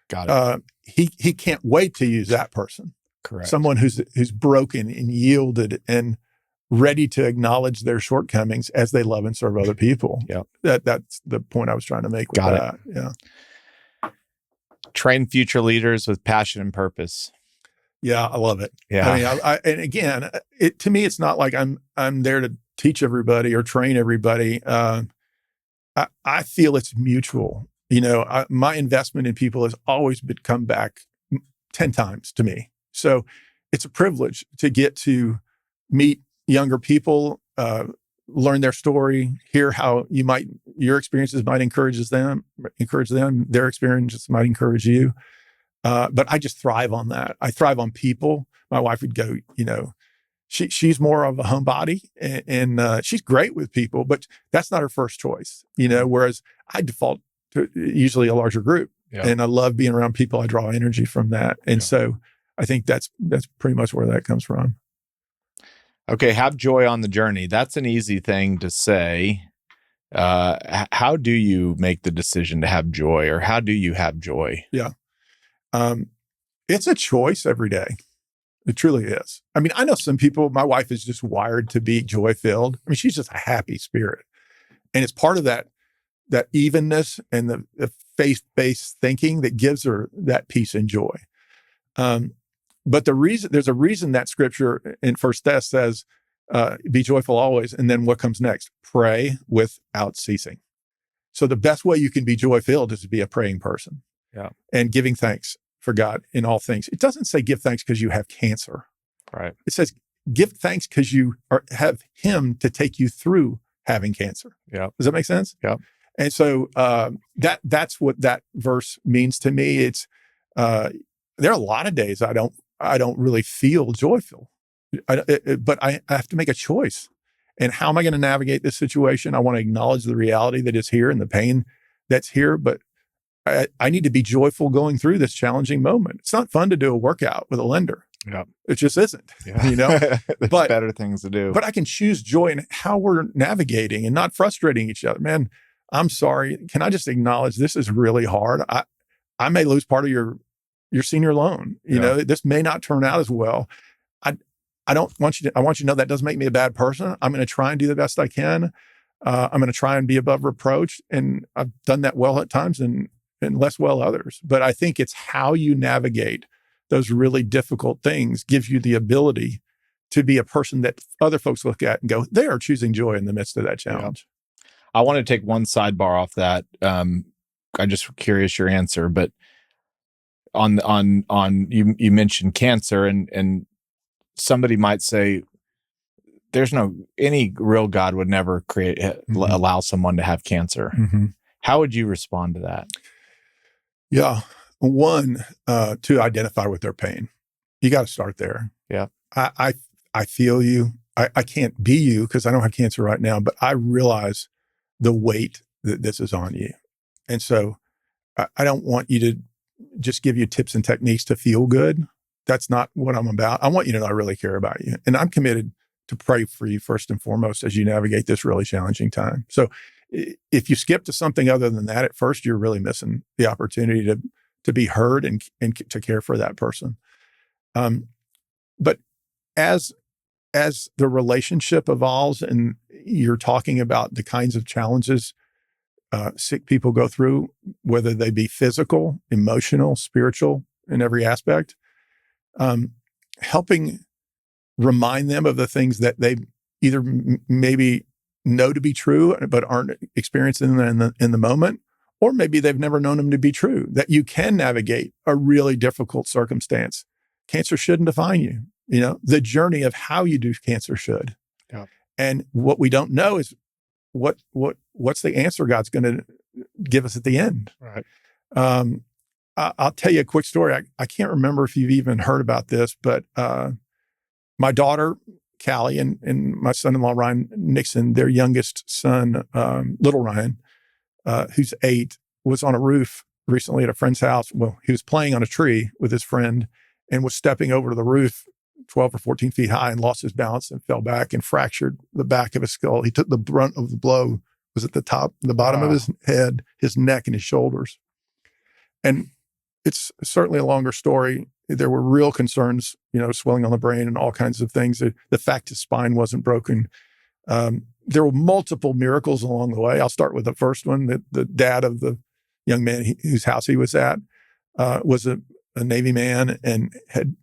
Got it. He can't wait to use that person. Correct. Someone who's broken and yielded and ready to acknowledge their shortcomings as they love and serve other people. Yeah. That's the point I was trying to make with that. Yeah. Train future leaders with passion and purpose. Yeah, I love it. Yeah. I mean, and again, to me, it's not like I'm there to teach everybody or train everybody. I feel it's mutual. My investment in people has always come back 10 times to me. So it's a privilege to get to meet younger people, learn their story, hear how your experiences might encourage them, their experiences might encourage you. But I just thrive on that. I thrive on people, my wife would go, she's more of a homebody and she's great with people, but that's not her first choice, whereas I default to usually a larger group. Yeah. And I love being around people. I draw energy from that. And so I think that's pretty much where that comes from. Okay. Have joy on the journey. That's an easy thing to say. How do you make the decision to have joy, or how do you have joy? Yeah. It's a choice every day. It truly is. I mean, I know some people, my wife is just wired to be joy filled. I mean, she's just a happy spirit. And it's part of that evenness and the faith-based thinking that gives her that peace and joy. But there's a reason that scripture in First Thess says, be joyful always. And then what comes next? Pray without ceasing. So the best way you can be joy filled is to be a praying person. Yeah. And giving thanks for God in all things. It doesn't say give thanks because you have cancer. Right. It says give thanks because you have Him to take you through having cancer. Yeah. Does that make sense? Yeah. And so that's what that verse means to me. It's there are a lot of days I don't really feel joyful, but I have to make a choice. And how am I going to navigate this situation? I want to acknowledge the reality that is here and the pain that's here, but I need to be joyful going through this challenging moment. It's not fun to do a workout with a lender. Yeah. It just isn't, There's but better things to do. But I can choose joy in how we're navigating and not frustrating each other. Man, I'm sorry. Can I just acknowledge this is really hard? I may lose part of your senior loan. This may not turn out as well. I want you to know that doesn't make me a bad person. I'm going to try and do the best I can. I'm going to try and be above reproach. And I've done that well at times and less well others. But I think it's how you navigate those really difficult things gives you the ability to be a person that other folks look at and go, they are choosing joy in the midst of that challenge. Yeah. I want to take one sidebar off that. I'm just curious your answer, but on you mentioned cancer and somebody might say, there's any real God would never allow someone to have cancer. Mm-hmm. How would you respond to that? Yeah. One, to identify with their pain. You got to start there. Yeah. I feel you. I can't be you because I don't have cancer right now, but I realize the weight that this is on you. And so I don't want you to just give you tips and techniques to feel good. That's not what I'm about. I want you to know I really care about you. And I'm committed to pray for you first and foremost as you navigate this really challenging time. So if you skip to something other than that at first, you're really missing the opportunity to be heard and to care for that person. But as the relationship evolves and you're talking about the kinds of challenges sick people go through, whether they be physical, emotional, spiritual, in every aspect, helping remind them of the things that they either maybe know to be true, but aren't experiencing in the moment, or maybe they've never known them to be true, that you can navigate a really difficult circumstance. Cancer shouldn't define you. The journey of how you do cancer should. Yeah. And what we don't know is what's the answer God's going to give us at the end. Right. I'll tell you a quick story. I can't remember if you've even heard about this, but my daughter, Callie, and my son-in-law, Ryan Nixon, their youngest son, little Ryan, who's 8, was on a roof recently at a friend's house. Well, he was playing on a tree with his friend and was stepping over to the roof 12 or 14 feet high and lost his balance and fell back and fractured the back of his skull. He took the brunt of the blow, was at the bottom of his head, his neck, and his shoulders. And it's certainly a longer story. There were real concerns, swelling on the brain and all kinds of things. The fact his spine wasn't broken. There were multiple miracles along the way. I'll start with the first one. The dad of the young man whose house he was at was a Navy man and had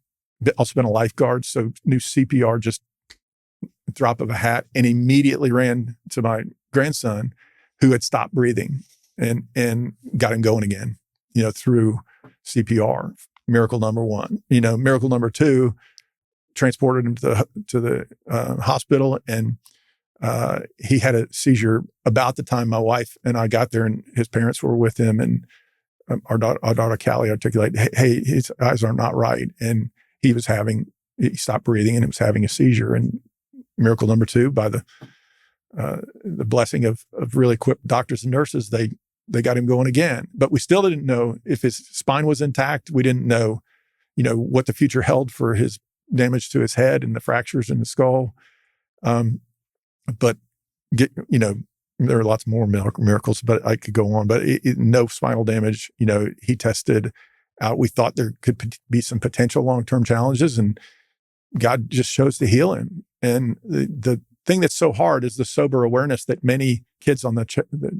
also been a lifeguard, so knew CPR just drop of a hat, and immediately ran to my grandson who had stopped breathing and got him going again, through CPR. Miracle number 1. Miracle number 2, transported him to the hospital, and he had a seizure about the time my wife and I got there, and his parents were with him, and our daughter Callie articulated, hey, his eyes are not right, and he was having he stopped breathing and was having a seizure. And miracle number two, by the blessing of really equipped doctors and nurses, they got him going again. But we still didn't know if his spine was intact. We didn't know, what the future held for his damage to his head and the fractures in the skull. But there are lots more miracles, but I could go on. But no spinal damage. He tested out. We thought there could be some potential long-term challenges, and God just chose to heal him. And the thing that's so hard is the sober awareness that many kids on the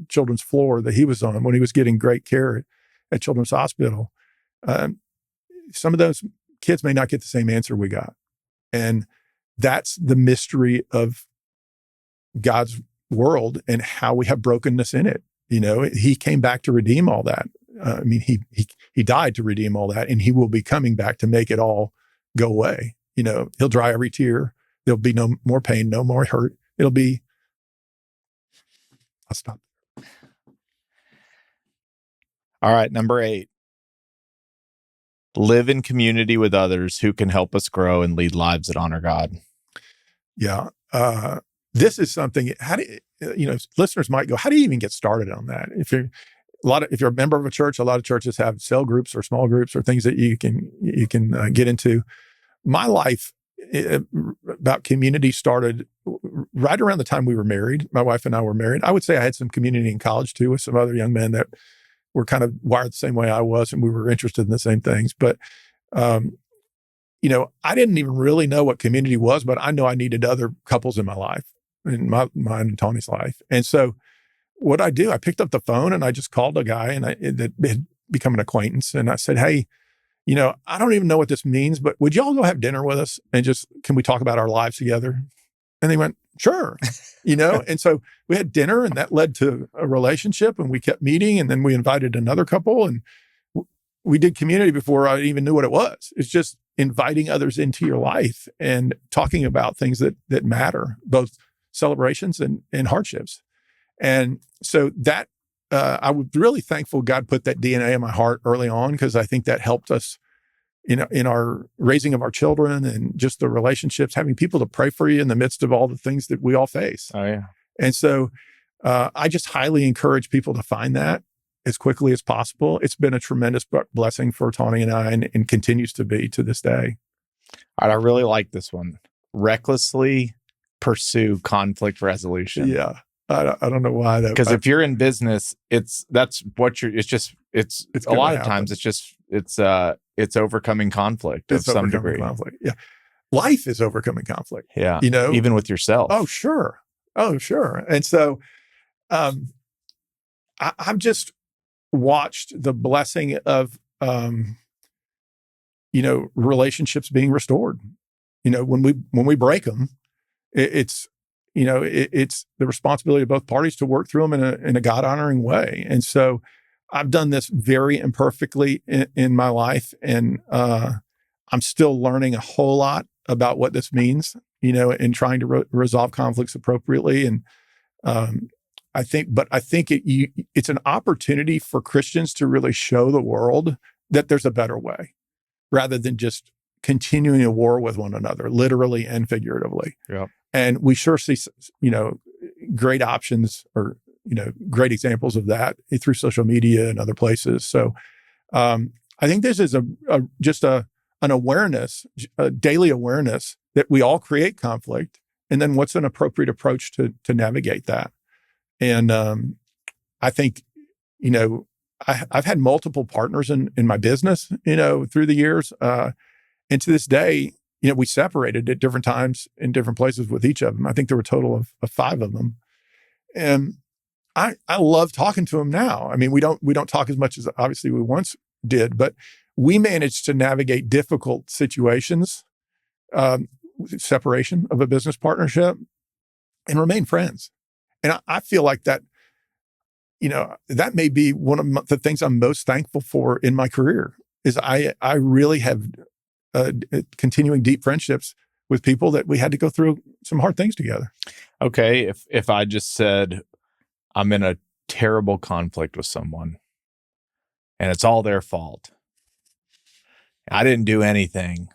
children's floor that he was on when he was getting great care at Children's Hospital, some of those kids may not get the same answer we got. And that's the mystery of God's world and how we have brokenness in it. He came back to redeem all that. He died to redeem all that, and he will be coming back to make it all go away. He'll dry every tear. There'll be no more pain, no more hurt. I'll stop. All right. Number 8, live in community with others who can help us grow and lead lives that honor God. Yeah. This is something, listeners might go, how do you even get started on that? If you're a member of a church, a lot of churches have cell groups or small groups or things that you can get into. My life about community started right around the time we were married. My wife and I were married. I would say I had some community in college too, with some other young men that were kind of wired the same way I was, and we were interested in the same things. But, I didn't even really know what community was, but I know I needed other couples in my life, in mine and Tawny's life. And so what I do, I picked up the phone and I just called a guy that had become an acquaintance. And I said, hey, I don't even know what this means, but would y'all go have dinner with us and can we talk about our lives together? And they went, sure. And so we had dinner, and that led to a relationship, and we kept meeting, and then we invited another couple, and we did community before I even knew what it was. It's just inviting others into your life and talking about things that matter, both celebrations and hardships. And so that, I was really thankful God put that DNA in my heart early on, because I think that helped us in our raising of our children and just the relationships, having people to pray for you in the midst of all the things that we all face. Oh, yeah. And so I just highly encourage people to find that as quickly as possible. It's been a tremendous blessing for Tawny and I, and continues to be to this day. All right, I really like this one. Recklessly pursue conflict resolution. Yeah. I don't know why that, because if you're in business, it's a lot of times it's overcoming conflict of some degree. Conflict. Yeah. Life is overcoming conflict. Yeah. Even with yourself. Oh, sure. And so, I've just watched the blessing of, relationships being restored. When we break them, it's the responsibility of both parties to work through them in a God-honoring way. And so I've done this very imperfectly in my life, and I'm still learning a whole lot about what this means, in trying to resolve conflicts appropriately. And I think it's an opportunity for Christians to really show the world that there's a better way, rather than just continuing a war with one another, literally and figuratively. Yeah. And we sure see, great options or, great examples of that through social media and other places. So I think this is just an awareness, a daily awareness that we all create conflict, and then what's an appropriate approach to navigate that. And I think, I've had multiple partners in my business, through the years. And to this day, we separated at different times in different places with each of them. I think there were a total of 5 of them. And I love talking to them now. I mean, we don't talk as much as obviously we once did, but we managed to navigate difficult situations, separation of a business partnership, and remain friends. And I feel like that, that may be one of the things I'm most thankful for in my career, is I really have continuing deep friendships with people that we had to go through some hard things together. Okay. If I just said I'm in a terrible conflict with someone and it's all their fault, I didn't do anything,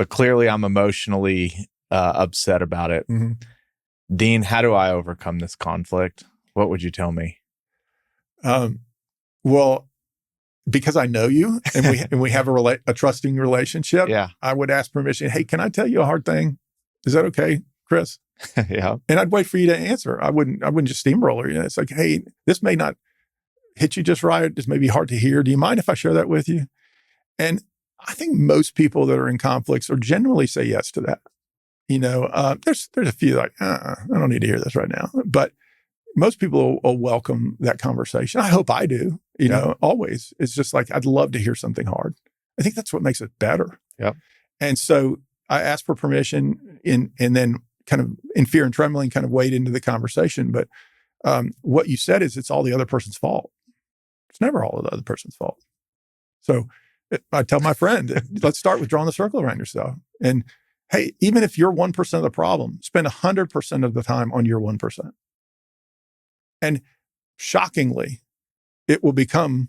but clearly I'm emotionally upset about it. Mm-hmm. Dean, how do I overcome this conflict? What would you tell me? Well, because I know you and we have a trusting relationship, Yeah. I would ask permission. Hey, can I tell you a hard thing? Is that okay, Chris? Yeah. And I'd wait for you to answer. I wouldn't just steamroller you. It's like, hey, this may not hit you just right. This may be hard to hear. Do you mind if I share that with you? And I think most people that are in conflicts or generally say yes to that. There's a few like, I don't need to hear this right now. But most people will welcome that conversation. I hope I do, always. It's just like, I'd love to hear something hard. I think that's what makes it better. Yep. And so I asked for permission and then kind of in fear and trembling kind of wade into the conversation. But what you said is it's all the other person's fault. It's never all of the other person's fault. So I tell my friend, let's start with drawing the circle around yourself. And hey, even if you're 1% of the problem, spend 100% of the time on your 1%. And shockingly, it will become,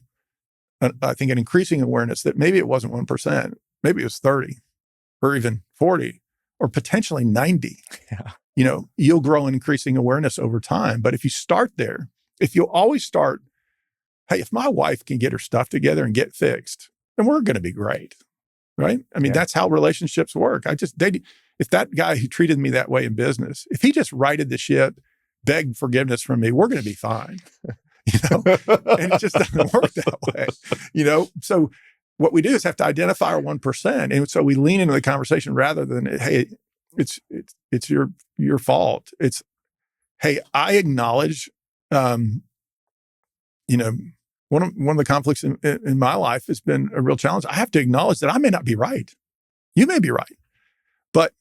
I think, an increasing awareness that maybe it wasn't 1%, maybe it was 30 or even 40 or potentially 90. Yeah. You'll grow in increasing awareness over time. But if you start there, if you always start, hey, if my wife can get her stuff together and get fixed, then we're going to be great. Right? I mean, that's how relationships work. If that guy who treated me that way in business, if he just righted the ship, begged forgiveness from me, we're going to be fine. And it just doesn't work that way. So what we do is have to identify our 1%. And so we lean into the conversation rather than, hey, it's your fault. It's, hey, I acknowledge, one of the conflicts in my life has been a real challenge. I have to acknowledge that I may not be right. You may be right. But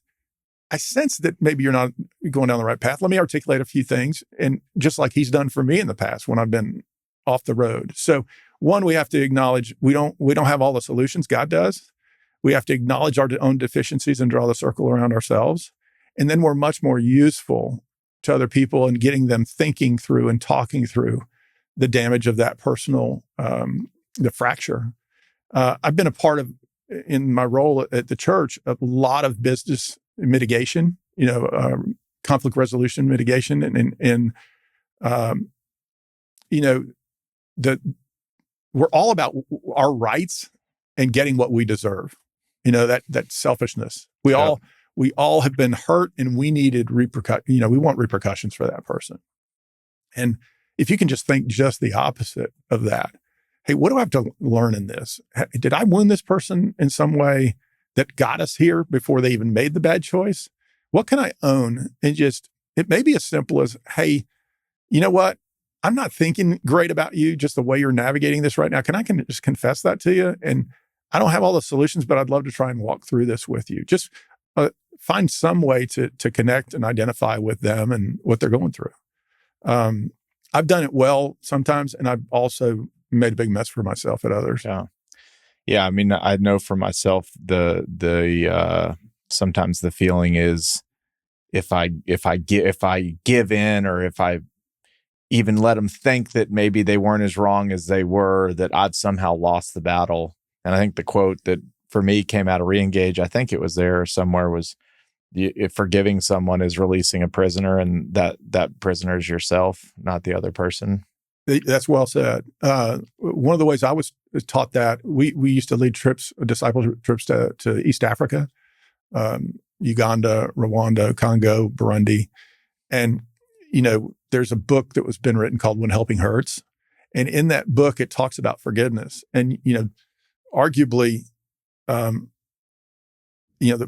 I sense that maybe you're not going down the right path. Let me articulate a few things. And just like he's done for me in the past when I've been off the road. So one, we have to acknowledge we don't have all the solutions. God does. We have to acknowledge our own deficiencies and draw the circle around ourselves. And then we're much more useful to other people and getting them thinking through and talking through the damage of that personal, the fracture. I've been a part of, in my role at the church, a lot of business mitigation, conflict resolution mitigation. And we're all about our rights and getting what we deserve. That selfishness. We all have been hurt and we needed repercussions. We want repercussions for that person. And if you can just think just the opposite of that, hey, what do I have to learn in this? Did I wound this person in some way that got us here before they even made the bad choice? What can I own? And it may be as simple as, hey, you know what? I'm not thinking great about you, just the way you're navigating this right now. Can I just confess that to you? And I don't have all the solutions, but I'd love to try and walk through this with you. Just find some way to connect and identify with them and what they're going through. I've done it well sometimes, and I've also made a big mess for myself at others. Yeah. I mean, I know for myself, the sometimes the feeling is if I give in, or if I even let them think that maybe they weren't as wrong as they were, that I've somehow lost the battle. And I think the quote that for me came out of Reengage, I think it was there somewhere, was, if forgiving someone is releasing a prisoner, and that prisoner is yourself, not the other person. That's well said. One of the ways I was taught that, we used to lead disciple trips to East Africa, Uganda, Rwanda, Congo, Burundi. And, there's a book that was been written called When Helping Hurts. And in that book, it talks about forgiveness. And, arguably, the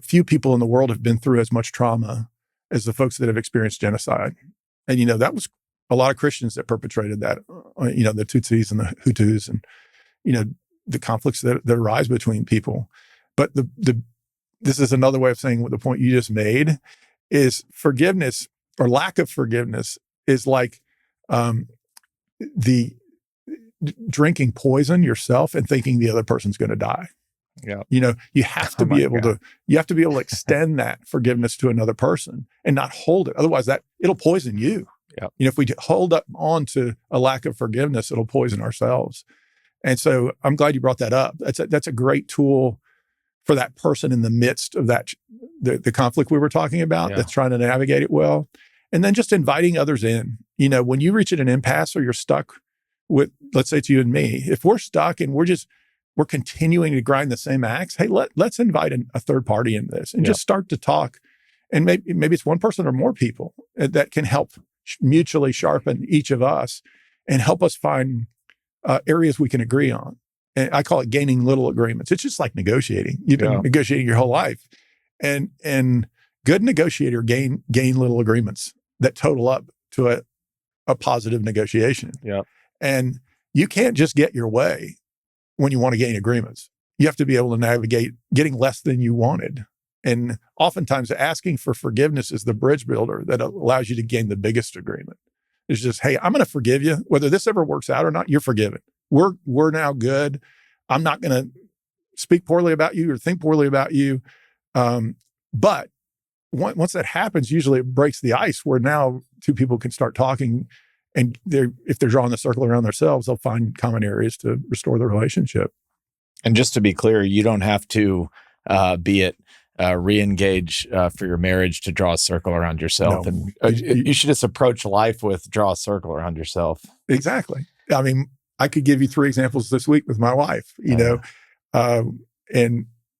few people in the world have been through as much trauma as the folks that have experienced genocide. And, that was a lot of Christians that perpetrated that, the Tutsis and the Hutus and, the conflicts that arise between people. But this is another way of saying what the point you just made is: forgiveness or lack of forgiveness is like the drinking poison yourself and thinking the other person's going to die. Yeah. You have to be able to extend that forgiveness to another person and not hold it. Otherwise it'll poison you. Yeah. If we hold up on to a lack of forgiveness, it'll poison ourselves. And so I'm glad you brought that up. That's a great tool for that person in the midst of that, the conflict we were talking about, that's trying to navigate it well. And then just inviting others in. When you reach at an impasse or you're stuck with, let's say it's you and me, if we're stuck and we're continuing to grind the same axe, hey, let's invite a third party in this and just start to talk. And maybe it's one person or more people that can help mutually sharpen each of us and help us find areas we can agree on. And I call it gaining little agreements. It's just like negotiating. You've been negotiating your whole life. And good negotiator gain little agreements that total up to a positive negotiation. Yeah. And you can't just get your way when you want to gain agreements. You have to be able to navigate getting less than you wanted. And oftentimes asking for forgiveness is the bridge builder that allows you to gain the biggest agreement. It's just, hey, I'm going to forgive you. Whether this ever works out or not, you're forgiven. We're now good. I'm not going to speak poorly about you or think poorly about you. But once that happens, usually it breaks the ice where now two people can start talking. And if they're drawing the circle around themselves, they'll find common areas to restore the relationship. And just to be clear, you don't have to re-engage for your marriage to draw a circle around yourself. No. And you should just approach life with draw a circle around yourself. Exactly. I mean, I could give you 3 examples this week with my wife, and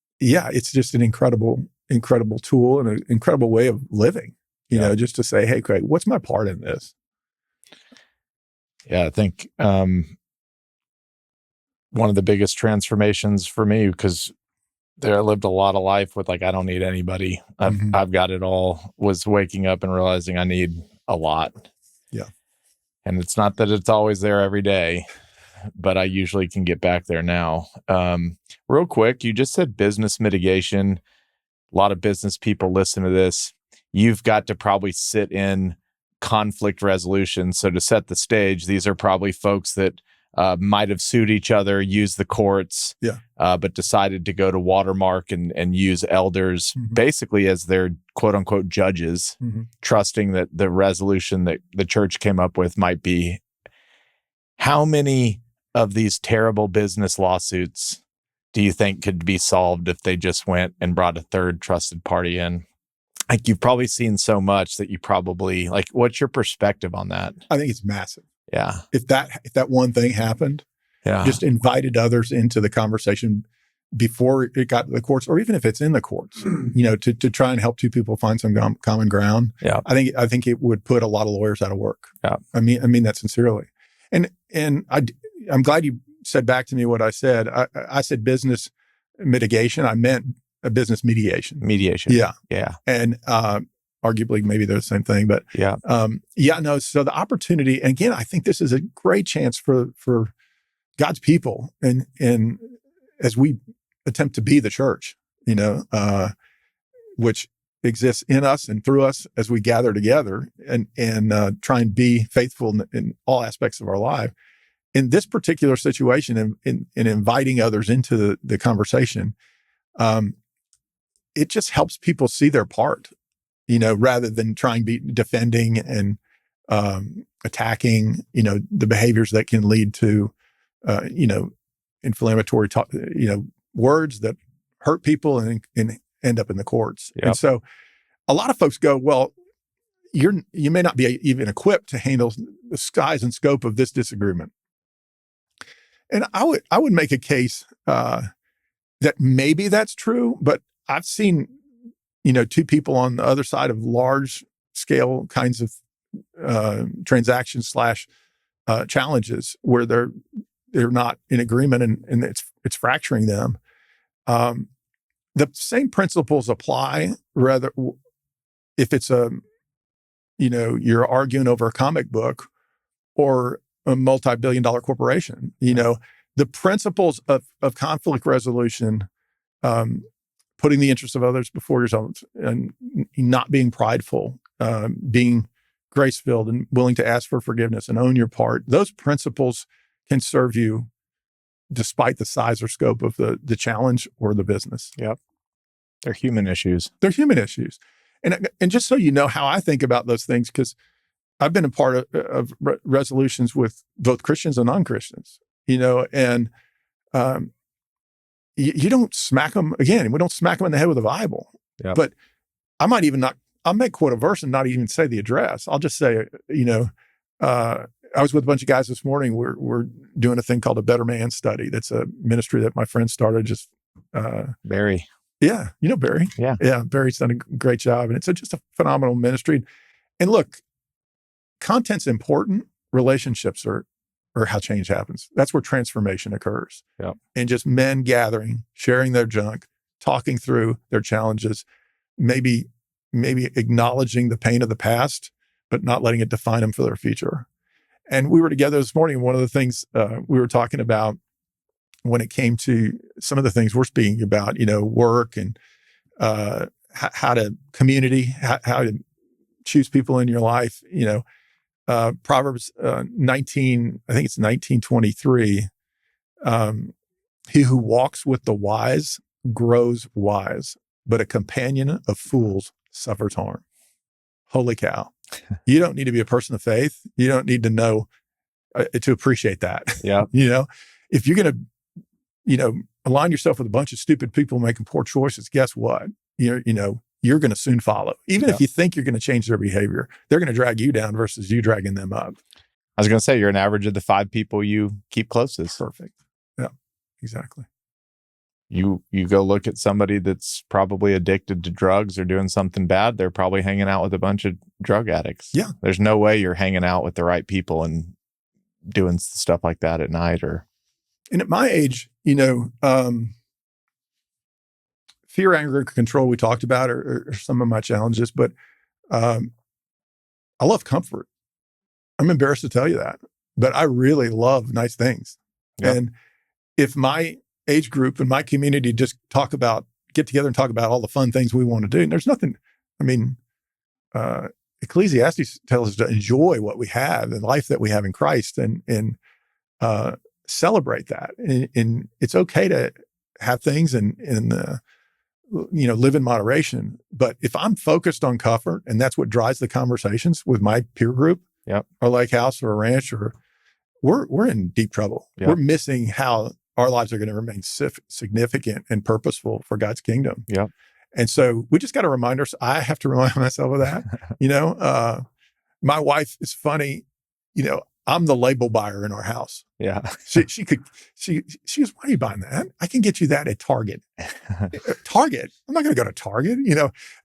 it's just an incredible tool and an incredible way of living, just to say, hey, Craig, what's my part in this? Yeah, I think one of the biggest transformations for me, because I lived a lot of life with I don't need anybody. I've got it all, was waking up and realizing I need a lot. Yeah. And it's not that it's always there every day, but I usually can get back there now. Real quick, you just said business mitigation. A lot of business people listen to this. You've got to probably sit in conflict resolution. So to set the stage, these are probably folks that might have sued each other, used the courts, but decided to go to Watermark and use elders basically as their quote unquote judges, trusting that the resolution that the church came up with might be. How many of these terrible business lawsuits do you think could be solved if they just went and brought a third trusted party in? You've probably seen so much that you probably what's your perspective on that? I think it's massive. Yeah. If that one thing happened, just invited others into the conversation before it got to the courts, or even if it's in the courts, to try and help two people find some common ground. Yeah. I think it would put a lot of lawyers out of work. Yeah. I mean that sincerely. And I'm glad you said back to me what I said. I said business mitigation. I meant a business mediation. Yeah. Yeah. And arguably maybe they're the same thing, but so the opportunity, and again, I think this is a great chance for God's people and as we attempt to be the church, which exists in us and through us as we gather together and try and be faithful in all aspects of our life. In this particular situation, in inviting others into the conversation, it just helps people see their part, rather than trying to be defending and attacking, the behaviors that can lead to, inflammatory words that hurt people and end up in the courts. Yep. And so a lot of folks go, well, you may not be even equipped to handle the size and scope of this disagreement. And I would make a case that maybe that's true, but I've seen, two people on the other side of large scale kinds of transactions / challenges where they're not in agreement and it's fracturing them. The same principles apply, rather if it's you're arguing over a comic book or a multi-billion-dollar corporation. The principles of conflict resolution, putting the interests of others before yourself, and not being prideful, being grace-filled and willing to ask for forgiveness and own your part. Those principles can serve you despite the size or scope of the challenge or the business. Yep. They're human issues. They're human issues. And just so you know how I think about those things, because I've been a part of resolutions with both Christians and non-Christians, and you don't smack them again. We don't smack them in the head with the Bible, Yep. but I might quote a verse and not even say the address. I'll just say, I was with a bunch of guys this morning. We're doing a thing called a Better Man Study. That's a ministry that my friend started. Barry. Yeah, Barry. Yeah. Yeah, Barry's done a great job, and it's just a phenomenal ministry. And look, content's important. Relationships are how change happens. That's where transformation occurs. Yep. And just men gathering, sharing their junk, talking through their challenges, maybe acknowledging the pain of the past, but not letting it define them for their future. And we were together this morning. One of the things we were talking about when it came to some of the things we're speaking about, work and how to community, how to choose people in your life. Proverbs 19, I think it's 19:23. He who walks with the wise grows wise, but a companion of fools suffers harm. Holy cow. You don't need to be a person of faith. You don't need to know to appreciate that. Yeah. If you're going to, align yourself with a bunch of stupid people making poor choices, guess what? You're going to soon follow. Even if you think you're going to change their behavior, they're going to drag you down versus you dragging them up. I was going to say, you're an average of the 5 people you keep closest. Perfect. Yeah, exactly. You go look at somebody that's probably addicted to drugs or doing something bad. They're probably hanging out with a bunch of drug addicts. Yeah. There's no way you're hanging out with the right people and doing stuff like that at night. And at my age, fear, anger, and control we talked about are some of my challenges, but I love comfort. I'm embarrassed to tell you that, but I really love nice things. Yep. And if my age group and my community just get together and talk about all the fun things we want to do, and there's nothing, Ecclesiastes tells us to enjoy what we have, the life that we have in Christ, and celebrate that. And it's okay to have things and live in moderation. But if I'm focused on comfort and that's what drives the conversations with my peer group, yep, or lake house or a ranch, we're in deep trouble. Yep. We're missing how our lives are going to remain significant and purposeful for God's kingdom. Yep. And so we just got to remind ourselves. I have to remind myself of that. My wife is funny. I'm the label buyer in our house. Yeah. She goes, why are you buying that? I can get you that at Target. Target? I'm not going to go to Target.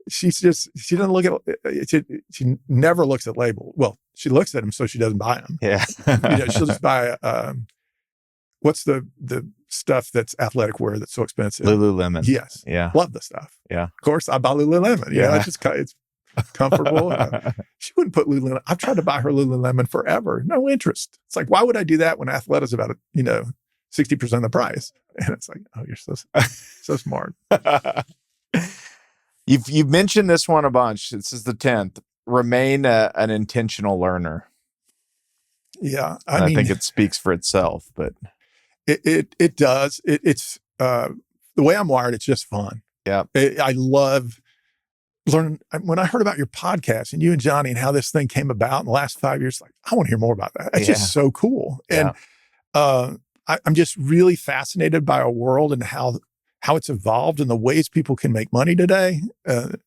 She doesn't look at, she never looks at label. Well, she looks at them so she doesn't buy them. Yeah. She'll just buy, what's the stuff that's athletic wear that's so expensive? Lululemon. Yes. Yeah. Love the stuff. Yeah. Of course, I buy Lululemon. Yeah. It's comfortable. She wouldn't put Lululemon. I've tried to buy her Lululemon forever. No interest. It's like, why would I do that when Athleta's about 60% of the price? And it's like, oh, you're so smart. You've mentioned this one a bunch. This is the 10th. Remain an intentional learner. Yeah, I think it speaks for itself, but it does. It's the way I'm wired. It's just fun. Yeah, I love learning. When I heard about your podcast and you and Johnny and how this thing came about in the last 5 years, like, I want to hear more about that. It's just so cool. Yeah. And I'm just really fascinated by our world and how it's evolved and the ways people can make money today.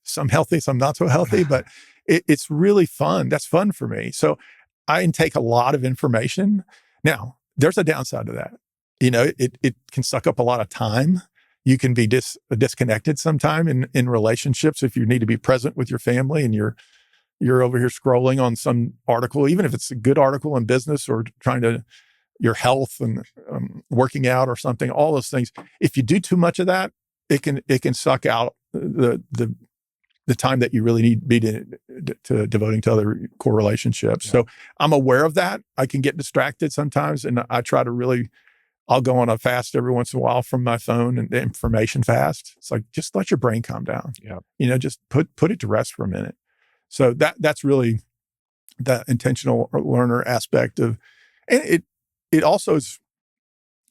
Some healthy, some not so healthy, but it's really fun. That's fun for me. So I intake a lot of information. Now, there's a downside to that. It can suck up a lot of time. You can be disconnected sometime in relationships if you need to be present with your family and you're over here scrolling on some article, even if it's a good article in business or your health and working out or something, all those things. If you do too much of that, it can suck out the time that you really need to be to devoting to other core relationships. Yeah. So I'm aware of that. I can get distracted sometimes, and I try to I'll go on a fast every once in a while from my phone and the information fast. It's like, just let your brain calm down. Yeah. Just put it to rest for a minute. So that's really the intentional learner aspect of, and it also is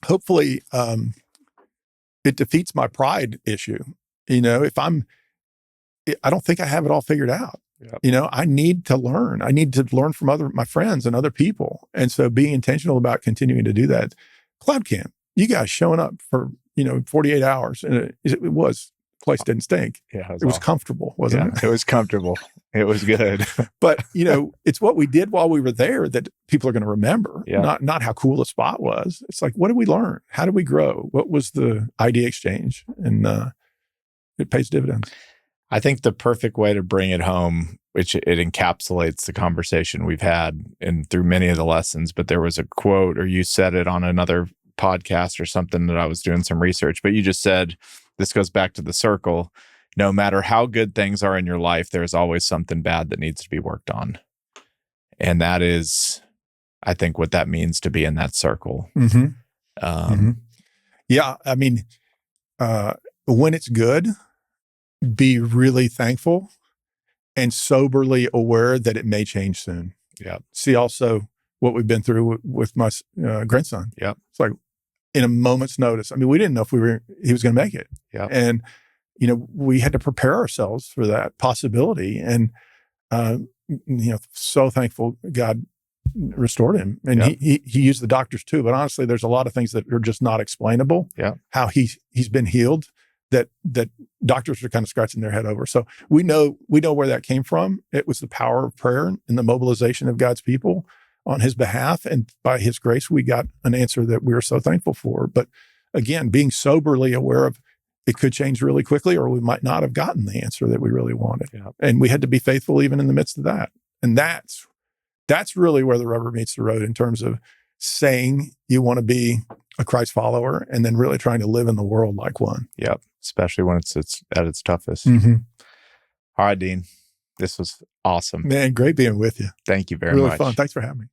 hopefully, it defeats my pride issue. If I don't think I have it all figured out. Yep. I need to learn. I need to learn from my friends and other people. And so being intentional about continuing to do that. Cloud Camp, you guys showing up for 48 hours. And it was. The place didn't stink. Yeah, it was comfortable, wasn't it? It was comfortable. It was good. But, it's what we did while we were there that people are going to remember, not how cool the spot was. It's like, what did we learn? How did we grow? What was the idea exchange? And it pays dividends. I think the perfect way to bring it home, which it encapsulates the conversation we've had and through many of the lessons, but there was a quote, or you said it on another podcast or something that I was doing some research, but you just said, this goes back to the circle. No matter how good things are in your life, there's always something bad that needs to be worked on. And that is, I think, what that means to be in that circle. Yeah. I mean, when it's good, be really thankful and soberly aware that it may change soon. Yeah. See also what we've been through with my grandson. Yeah. It's like in a moment's notice. I mean, we didn't know if he was going to make it. Yeah. And, we had to prepare ourselves for that possibility. And, so thankful God restored him. And he used the doctors too. But honestly, there's a lot of things that are just not explainable. Yeah. How he's been healed that doctors are kind of scratching their head over. So we know where that came from. It was the power of prayer and the mobilization of God's people on his behalf. And by his grace, we got an answer that we were so thankful for. But again, being soberly aware of it could change really quickly, or we might not have gotten the answer that we really wanted. Yeah. And we had to be faithful even in the midst of that. And that's really where the rubber meets the road in terms of saying you want to be a Christ follower and then really trying to live in the world like one. Yep. Especially when it's at its toughest. Mm-hmm. All right, Dean. This was awesome. Man, great being with you. Thank you very much. much. Really fun. Thanks for having me.